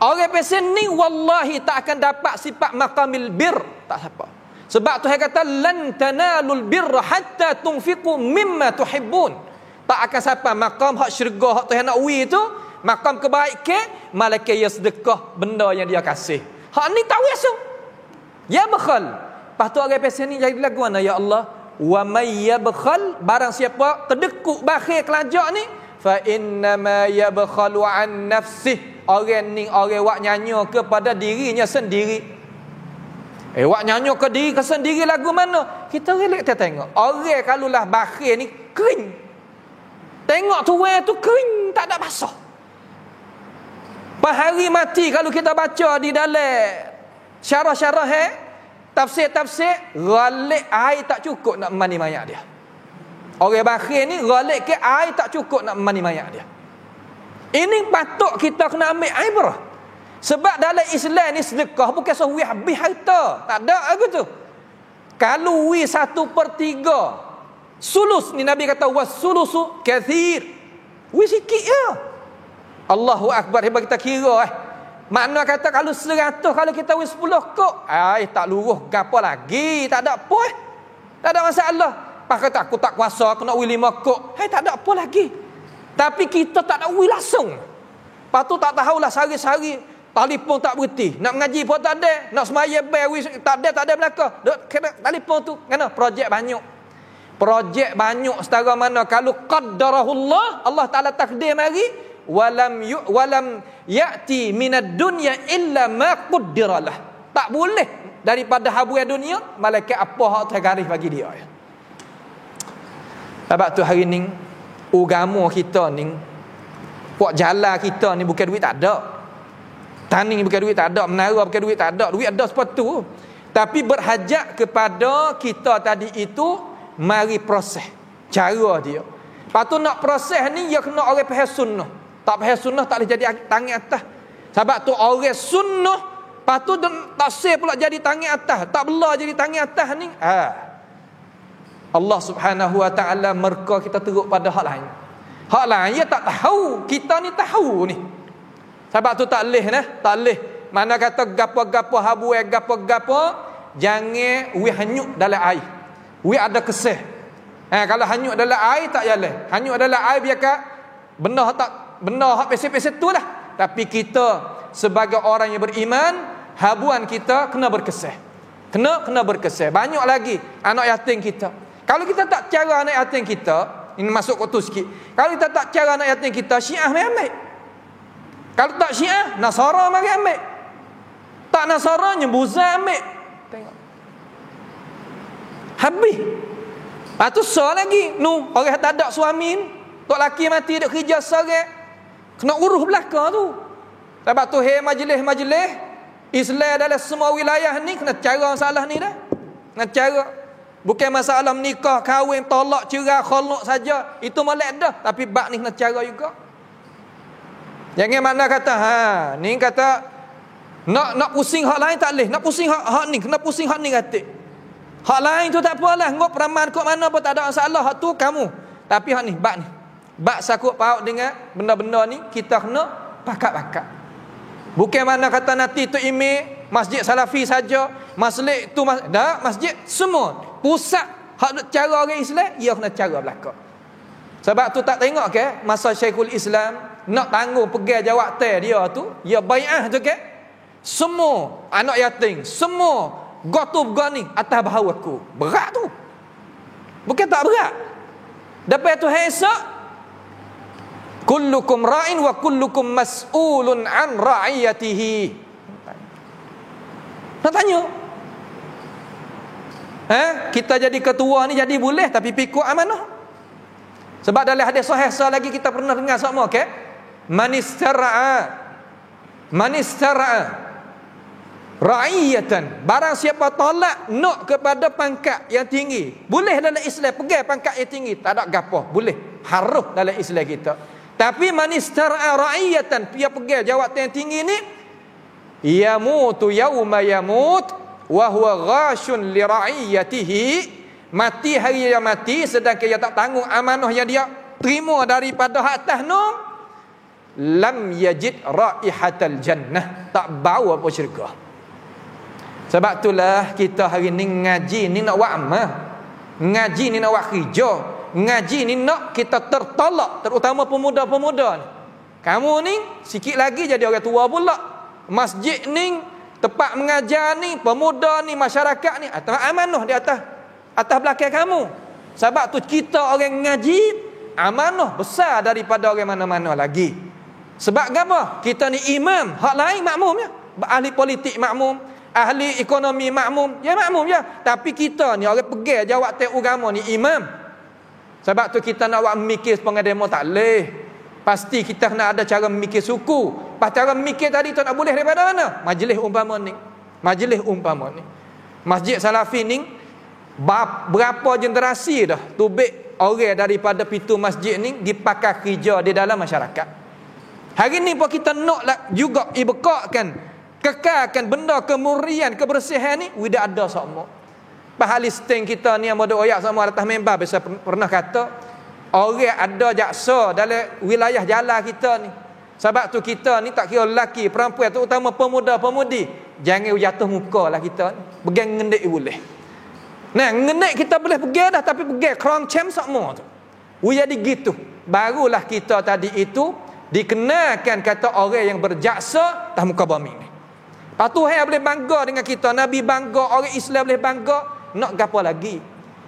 Orang pesen ni wallahi tak akan dapat sifat maqamil bir, tak siapa. Sebab Tuhan kata lan tanalul birra hatta tunfiqu mimma tuhibbun. Tak akan sampai maqam hak syurga hak Tuhan nak ui tu, maqam kebaikan, malaikat yang sedekah benda yang dia kasih. Hak ni tak biasa. Ya bakhal. Lepas tu orang pesen ni jadi lagu mana, ya Allah, wa may yabkhal, barang siapa terdekuk bakhil kelajak ni, fa innama yabkhalu an nafsihi, orang ni orang wak nyanyo kepada dirinya sendiri. Wak nyanyo ke diri ke sendiri lagu mana? Kita relak kita tengok. Orang kalau lah bakhil ni kering. Tengok tuan tu kering, tak ada basah. Hari mati kalau kita baca di dalam syarah-syarah tafsir-tafsir, ghalib air tak cukup nak mandi mayat dia. Orang bakhil ni ghalib ke air tak cukup nak mandi mayat dia. Ini patut kita kena ambil ibrah. Sebab dalam Islam ni sedekah bukan sewi habis harta. Tak ada aku tu. Kalau wi 1/3 Sulus ni Nabi kata was-sulusu kathir. Sikit ya. Allahu akbar, hebat kita kira Makna kata kalau 100, kalau kita 10 kok, tak luruh gapo lagi, tak ada apa Tak ada masalah. Pak kata aku tak kuasa, aku nak 5 kok. Tak ada apa lagi. Tapi kita tak ada langsung. Lepas tu tak tahulah sehari-hari telefon tak berhenti. Nak mengaji pun tak ada, nak semaya tak ada belaka. Telefon tu kena projek banyak. Projek banyak setara mana kalau qaddarahullah, Allah Taala takdir mari, walam ya'ti minad dunya illa ma qaddaralah. Tak boleh daripada habuan dunia malaikat apa hak tergaris bagi dia. Sebab tu hari ni agama kita ni, buat jalan kita ni bukan duit tak ada. Tani bukan duit tak ada, menara bukan duit tak ada, duit ada sepatu. Tapi berhajat kepada kita tadi itu mari proses cara dia. Lepas tu nak proses ni dia kena orang faham sunnah. Tak faham sunnah tak boleh jadi tangan atas. Sebab tu orang sunnah, lepas tu tak sah pula jadi tangan atas, tak belah jadi tangan atas ni. Allah Subhanahu wa taala merka kita teruk pada hak lain. Hak lain dia tak tahu, kita ni tahu ni. Sebab tu tak leh tak leh. Mana kata gapo-gapo habuai gapo-gapo, jangan hanyut dalam air. Ada kesih. Kalau hanyut dalam air tak jalan. Hanyut dalam air biarkan benda hak pesek-pesek tu lah. Tapi kita sebagai orang yang beriman, habuan kita kena berkesih. Kena berkesih. Banyak lagi anak yatim kita. Kalau kita tak cara anak yatim kita, ini masuk kotor sikit. Kalau kita tak cara anak yatim kita, Syiah mai ambil. Kalau tak Syiah, Nasara mari ambil. Tak Nasara nyembuzan ambil. Tengok. Habis. Lepas tu soal lagi. Orang tak ada suami ni. Tok laki mati duk kerja seorang. Kena urus belaka tu. Sebab tu majlis-majlis Islam dalam semua wilayah ni kena cara masalah ni dah. Kena cara. Bukan masalah menikah, kahwin, tolak, cerai, khalak saja. Itu molek dah. Tapi bab ni kena cara juga. Jangan mana kata ni kata nak pusing hak lain tak leh. Nak pusing hak ni, kena pusing hak ni kata. Hak lain tu tak apalah, ngop peraman kok mana pun tak ada masalah, hak tu kamu. Tapi hak ni, bab sakut paut dengan benda-benda ni kita kena pakat-pakat. Bukan mana kata nanti tu imam masjid Salafi saja, masjid tu masjid semua. Pusat hak cara orang Islam, ia kena cara belaka. Sebab tu tak tengok ke masa Syekhul Islam nak tanggung pegang jawatan dia tu, dia bai'ah tu ke semua anak yatim, semua gotub gani atas bahu aku. Berat tu. Bukan tak berat. Dapat tu esok kullukum ra'in wa kullukum mas'ulun an ra'iyatihi. Nak tanya. Kita jadi ketua ni jadi boleh tapi pikul amanah. Sebab dalam hadis sahih lagi kita pernah dengar sama ke? Manistara'a ra'iyatan, barang siapa tolak nak kepada pangkat yang tinggi, boleh dalam Islam pegang pangkat yang tinggi, tak ada gapo, boleh, harus dalam Islam kita. Tapi manistara'a ra'iyatan, dia pegang jawatan yang tinggi ni, yamutu yauma yamut wa huwa ghashun li ra'iyatihi, mati hari dia mati sedangkan dia tak tanggung amanah yang dia terima daripada hak atas no, lam yajid raihatal jannah, tak bau apa syurga. Sebab itulah kita hari ni ngaji ni nak buat amal, ngaji ni nak buat kerja, ngaji ni nak kita tertolak, terutama pemuda-pemuda ni. Kamu ni sikit lagi jadi orang tua pula. Masjid ni, tempat mengajar ni, pemuda ni, masyarakat ni, atas amanah di atas belakang kamu. Sebab tu kita orang ngaji amanah besar daripada orang mana-mana lagi. Sebab apa? Kita ni imam, hak lain makmum ya. Ahli politik makmum, ahli ekonomi makmum, ya makmum ya. Tapi kita ni orang pegang jawatan agama ni imam. Sebab tu kita nak buat mikir pengademo tak leh. Pasti kita kena ada cara mikir suku. Pas cara mikir tadi tu nak boleh daripada mana? Majlis umpama ni. Majlis umpama ni. Masjid Salafi ni berapa generasi dah tubik orang daripada pintu masjid ni dipakai kerja di dalam masyarakat. Hari ni pun kita nak juga ibekakkan, kekalkan benda kemurnian, kebersihan ni, tidak ada sama. Palestin kita ni yang bodoh oyak sama atas member biasa pernah kata orang ada jaksa dalam wilayah jalan kita ni. Sebab tu kita ni tak kira lelaki, perempuan, terutama pemuda-pemudi, jangan jatuh muka lah kita ni. Pegang ngendik boleh. Nah, ngendik kita boleh pegang dah, tapi pegang kerangcam semua tu. Jadi gitu. Barulah kita tadi itu dikenakan kata orang yang berjaksa atas muka bumi ni. Lepas tu Tuhan boleh bangga dengan kita, Nabi bangga, orang Islam boleh bangga. Nak gapo lagi?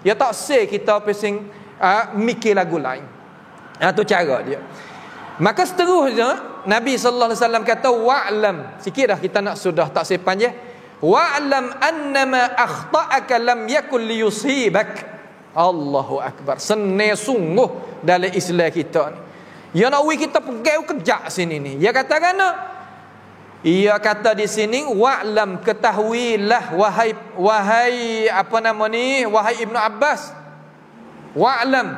Ya tak say kita pusing mikir lagu lain. Tu cara dia. Maka seterusnya Nabi sallallahu alaihi wasallam kata wa'lam. Sikit dah kita nak sudah tak say panjang. Wa'lam annama akhta'aka lam yakul liyusibak. Allahu akbar. Senang sungguh dalam Islam kita ni. Ya nak kita pegang kejak sini ni. Ya kata kana? Ia kata di sini wa'lam, ketahuilah wahai apa nama ni, wahai Ibnu Abbas. Wa'lam.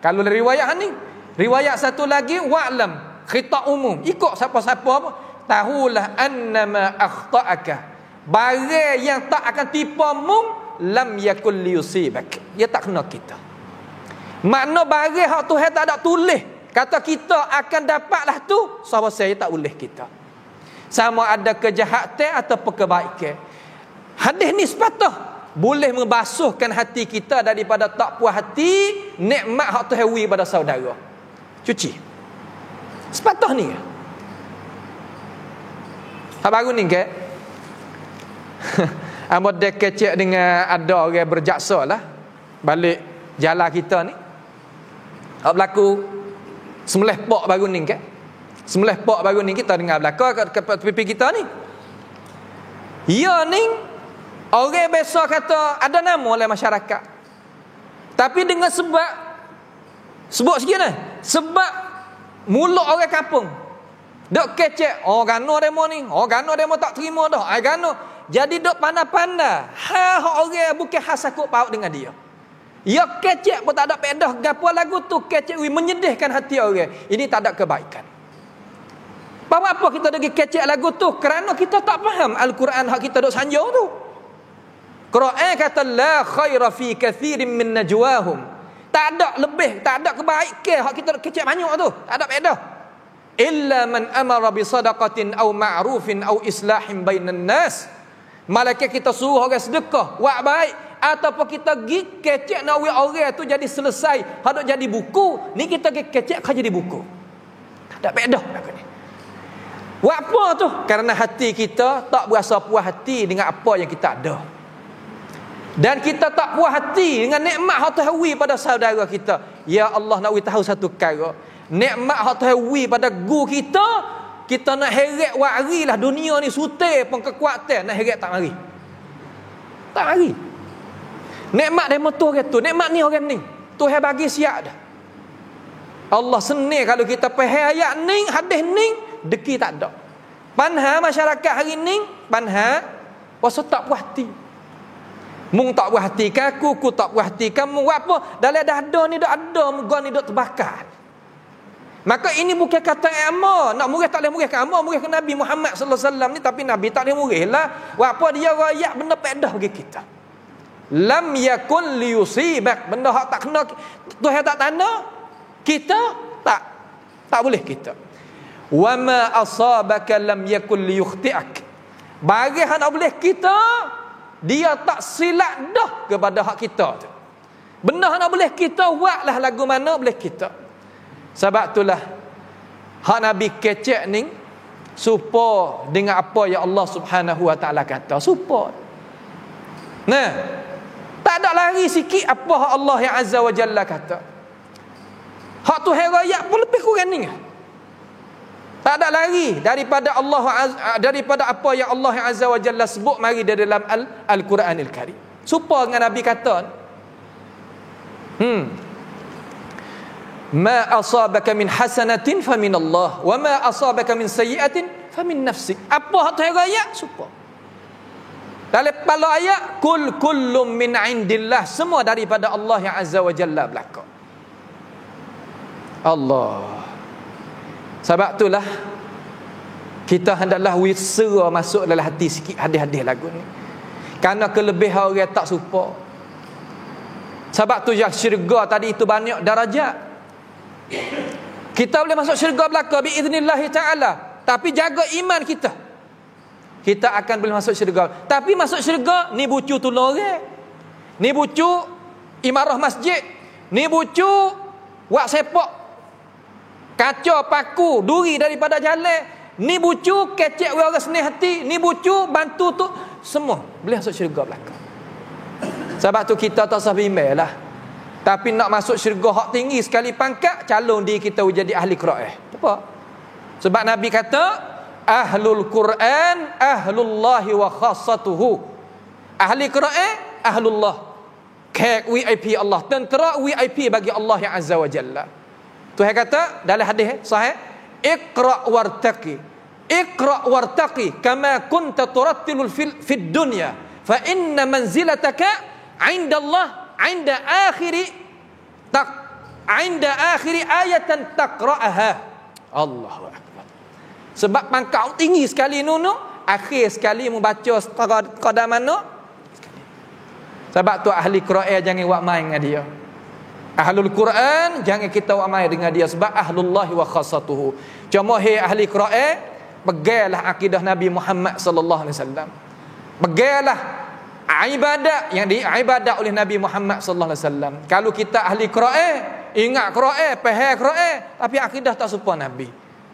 Kalau riwayat ni, riwayat satu lagi wa'lam, khitab umum. Ikut siapa-siapa apa? Tahulah annama akhta'aka. Barang yang tak akan tipamu lam yakul liyusibak. Dia tak kena kita. Makna barang hak Tuhan tak ada tulis kata kita akan dapatlah tu, sahabat saya tak boleh kita. Sama ada kejahatan atau kebaikan. Hadis ni sepatah boleh membasuhkan hati kita daripada tak puas hati nikmat hak Tuhan beri pada saudara. Cuci. Sepatah ni. Hak baru ni ke? Amo dek kecek dengan ada orang berjaksa lah balik jalan kita ni. Hak berlaku semelih pok baru ni ke? Semelih pok baru ni kita dengar belakang ke pipi kita ni. Ya ni orang biasa kata ada nama oleh masyarakat. Tapi dengan sebab sebut sikit ni, sebab mulut orang kampung dok kecek, oh gano demo ni, oh gano demo tak terima dah, ai gano. Jadi dok pandai-pandai. Orang bukan khas sakut paut dengan dia. Ya kecek pun tak ada pedah gapo lagu tu kecek menyedihkan hati orang. Ini tak ada kebaikan. Apa kita lagi kecek lagu tu? Kerana kita tak faham Al-Quran hak kita duk sanjung tu. Quran kata la khaira fi kathirin min najwahum. Tak ada lebih, tak ada kebaikan hak kita duk kecek banyak tu. Tak ada faedah. Illa man amara bi sadaqatin aw ma'rufin aw islahin bainan nas. Malaikat kita suruh orang sedekah, buat baik, ataupun kita gi kecek nak orang tu jadi selesai, hak duk jadi buku, ni kita gi kecek kau jadi buku. Tak ada faedah lagu ni. Buat apa tu? Kerana hati kita tak berasa puas hati dengan apa yang kita ada. Dan kita tak puas hati dengan nikmat hak Tuhan beri pada saudara kita. Ya Allah, nak tahu satu perkara. Nikmat hak Tuhan beri pada guru kita nak heret warilah dunia ni sutai pun kekuatan, nak heret tak mari. Tak mari. Nikmat demo tu orang tu, nikmat ni orang ni. Tuhan bagi siap dah. Allah senang kalau kita faham ayat ni, hadis ni, deki tak ada. Panha masyarakat hari ni, panha pasal tak puas hati. Mung tak puas hati aku tak puas hati kamu. Apa? Dalam dada ni dak ada, muka ni dak terbakar. Maka ini bukan kata amma. Nak murih tak boleh murih ke amma, murih ke Nabi Muhammad sallallahu alaihi wasallam ni, tapi Nabi tak boleh murih lah. Apa dia rakyat benda pedah bagi kita. Lam yakun liyusibak. Benda hak tak kena Tuhan tak tanda, kita tak boleh kita. Wa ma asabaka lam yakul liyukhti'ak. Bagi hak nak boleh kita, dia tak silap dah kepada hak kita tu. Benda hak nak boleh kita buatlah lagu mana boleh kita. Sebab itulah hak Nabi kecek ni serupa dengan apa yang Allah Subhanahu wa taala kata, serupa. Nah, tak ada lari sikit apa hak Allah yang Azza wa Jalla kata. Hak Tuhan raya pun lebih kurang ni. Tak ada lari daripada Allah, daripada apa yang Allah yang Azza wa Jalla sebut mari di dalam Al-Quranil Karim. Serupa dengan Nabi kata, ma asabaka min hasanatin famin Allah wa ma asabaka min sayyi'atin famin nafsik. Apa hak Tuhan raya serupa. Dalam kepala ayat kullum min indillah, semua daripada Allah yang Azza wa Jalla belaka. Allah. Sebab itulah kita hendaklah wisera masuk dalam hati sikit hadis-hadis lagu ni. Karena kelebihan orang tak serupa. Sebab tu yang syurga tadi itu banyak darajat. Kita boleh masuk syurga belaka biiznillah taala, tapi jaga iman kita, kita akan boleh masuk syurga. Tapi masuk syurga ni bucu tolong orang, ni bucu imarah masjid, ni bucu wak sepak kaca paku duri daripada jalan, ni bucu kecek orang senang hati, ni bucu bantu tu, semua boleh masuk syurga belaka. Sebab tu kita tak usah bimbang lah. Tapi nak masuk syurga hak tinggi sekali pangkat, calon diri kita jadi ahli Quran. Apa? Sebab Nabi kata, ahlul Quran ahlullahi wa khassatuhu. Ahli Quran ahlullah, kek VIP Allah, tentera VIP bagi Allah yang azza wa jalla. Tuhan kata dalam hadis sahih, iqra wartaqi, iqra wartaqi kama kunta turattilul fid dunya fa inna manzilataka 'inda Allah 'inda akhiri ayatan taqra'aha. Allahu akbar. Sebab pangkat tinggi sekali nunu, akhir sekali membaca qadar mana. Sebab tu ahli Quran jangan buat main dengan dia. Ahlul Quran jangan kita buat main dengan dia, sebab ahlullahi wa khassatuhu. Cuma ahli Quran, pegailah akidah Nabi Muhammad sallallahu alaihi wasallam. Pegailah ibadat yang diibadat oleh Nabi Muhammad sallallahu alaihi wasallam. Kalau kita ahli Quran, ingat Quran, faham Quran, tapi akidah tak serupa Nabi,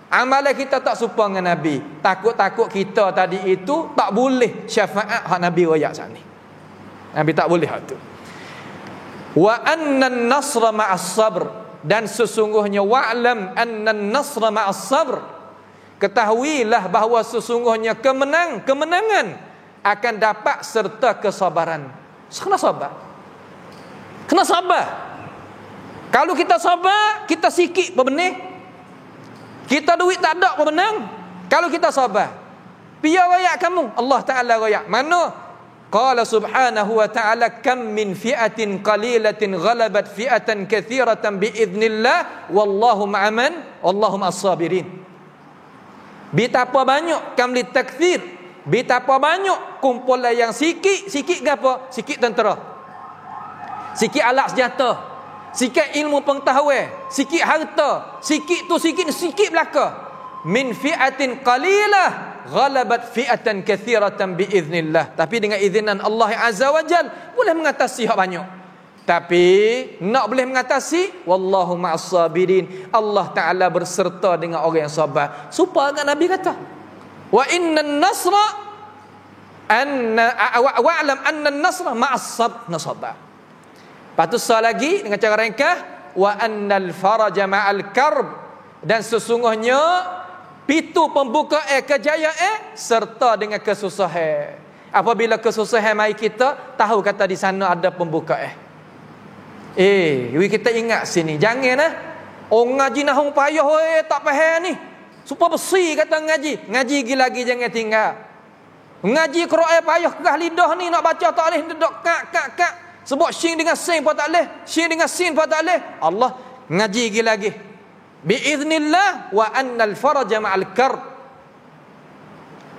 amalan kita tak serupa dengan Nabi, takut-takut kita tadi itu tak boleh syafaat hak Nabi royak sat ni. Nabi tak boleh hak tu. Wa annan nasra ma'as sabr, dan sesungguhnya wa'lam annan nasra ma'as sabr, ketahuilah bahawa sesungguhnya kemenangan akan dapat serta kesabaran. Kena sabar. Kena sabar. Kalau kita sabar, kita sikit berbenih. Kita duit tak ada bermenang. Kalau kita sabar, biar royak kamu, Allah Ta'ala royak. Mana? Qala subhanahu wa ta'ala, kam min fi'atin qalilatin ghalabat fi'atan kathiratan biiznillah wallahu ma'aman wallahu ma'as-sabirin. Betapa banyak, kam li takthir, betapa banyak kumpulan yang sikit gapo? Sikit tentera, sikit alat senjata, sikit ilmu pengetahuan, sikit harta, sikit belaka. Min fi'atin qalilah ghalabat fi'atan kathiratan biiznillah. Tapi dengan izinan Allah azza wa jal boleh mengatasi hak banyak. Tapi nak boleh mengatasi, wallahu ma'as-sabirin, Allah Ta'ala berserta dengan orang yang sabar. Supaya Nabi kata, wa innan nasra wa'lam annan nasra ma'as-sabr, nasabar. Lepas tu lagi dengan cara ringkas, wa annal faraja ma'al karb, dan sesungguhnya pintu pembuka kejayaan serta dengan kesusahan. Apabila kesusahan mai kita, tahu kata di sana ada pembukaan. Kita ingat sini, jangan orang ngaji nahung payah tak faham ni. Supaya besi kata ngaji lagi jangan tinggal. Ngaji Quran payah kegah lidah ni, nak baca tak boleh, duduk kak. Sebab syin dengan sin pun tak boleh, syin dengan sin pun tak boleh. Allah ngaji lagi. Biiznillah wa annal faraja ma'al karb.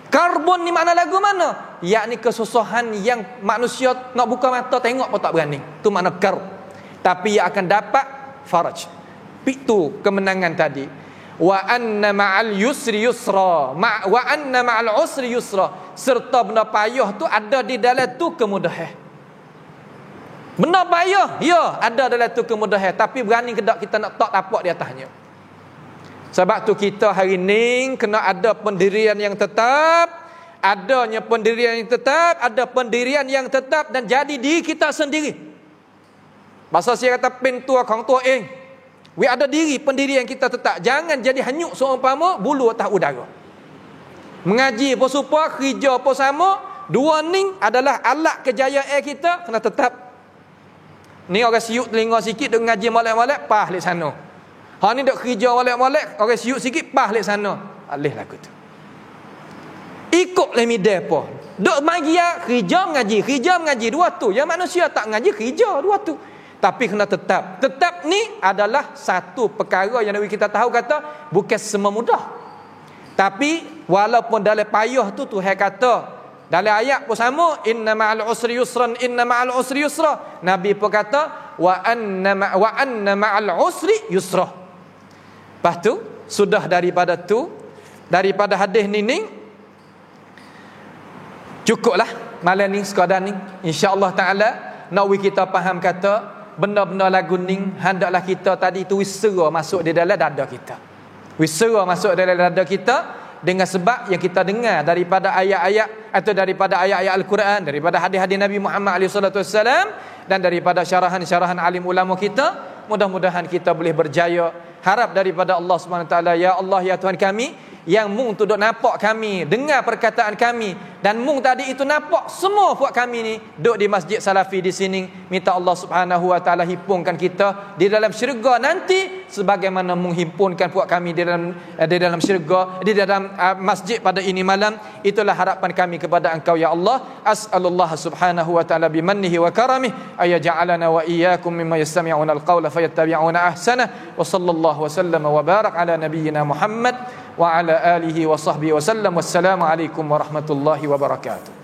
Karbon ni makna lagu mana? Yakni kesusahan yang manusia nak buka mata tengok pun tak berani. Tu makna karb. Tapi ia akan dapat faraj. Itu kemenangan tadi. Wa anna ma'al yusri yusra. Wa anna ma'al usri yusra. Serta benda payah tu ada di dalam tu kemudahan. Benda payah, ya, ada dalam tu kemudahan. Tapi berani ke tak kita nak tapak di atasnya. Sebab tu kita hari ni kena ada pendirian yang tetap. Adanya pendirian yang tetap, ada pendirian yang tetap, dan jadi diri kita sendiri. Bahasa saya kata pintu kong tua we ada diri pendirian kita tetap. Jangan jadi hanyut seumpama bulu atas udara. Mengaji pun serupa, kerja pun sama. Dua ni adalah alat kejayaan kita, kena tetap. Ni orang siut telinga sikit duk ngaji molek-molek, pah lek sana. Ha ni duk kerja molek-molek, orang siut sikit, pah lek sana. Alih lagu tu. Ikut le midai apa. Duk magi kerja mengaji dua tu. Yang manusia tak ngaji kerja dua tu. Tapi kena tetap. Tetap ni adalah satu perkara yang kita tahu kata bukan semua mudah. Tapi walaupun dalam payah tu Tuhan kata dalam ayat pun sama, inna ma'al usri yusran, inna ma'al usri yusra. Nabi pun kata wa anna ma'al usri yusra. Lepas tu sudah daripada hadis ni cukuplah malam ni sekadar ni. Insya-Allah taala nak kita faham kata benda-benda lagu ni hendaklah kita tadi tu wisera masuk di dalam dada kita. Wisera masuk dalam dada kita dengan sebab yang kita dengar daripada ayat-ayat atau daripada ayat-ayat Al-Quran, daripada hadis-hadis Nabi Muhammad SAW dan daripada syarahan-syarahan alim ulama kita. Mudah-mudahan kita boleh berjaya. Harap daripada Allah SWT, ya Allah ya Tuhan kami, yang mung tu duk nampak kami, dengar perkataan kami, dan mung tadi itu nampak semua puak kami ni duk di Masjid Salafi di sini. Minta Allah Subhanahu wa taala himpunkan kita di dalam syurga nanti sebagaimana mung himpunkan puak kami di dalam syurga, di dalam masjid pada ini malam. Itulah harapan kami kepada Engkau ya Allah. As'alullah Subhanahu wa taala bimannihi wa karamih ayaj'alana wa iyyakum mimma yastami'una al-qawla fayattabi'una ahsana. Wa sallallahu wa sallama wa barak ala nabiyyina Muhammad wa ala alihi wa sahbihi wa sallam. Wassalamu alaikum warahmatullahi wabarakatuh.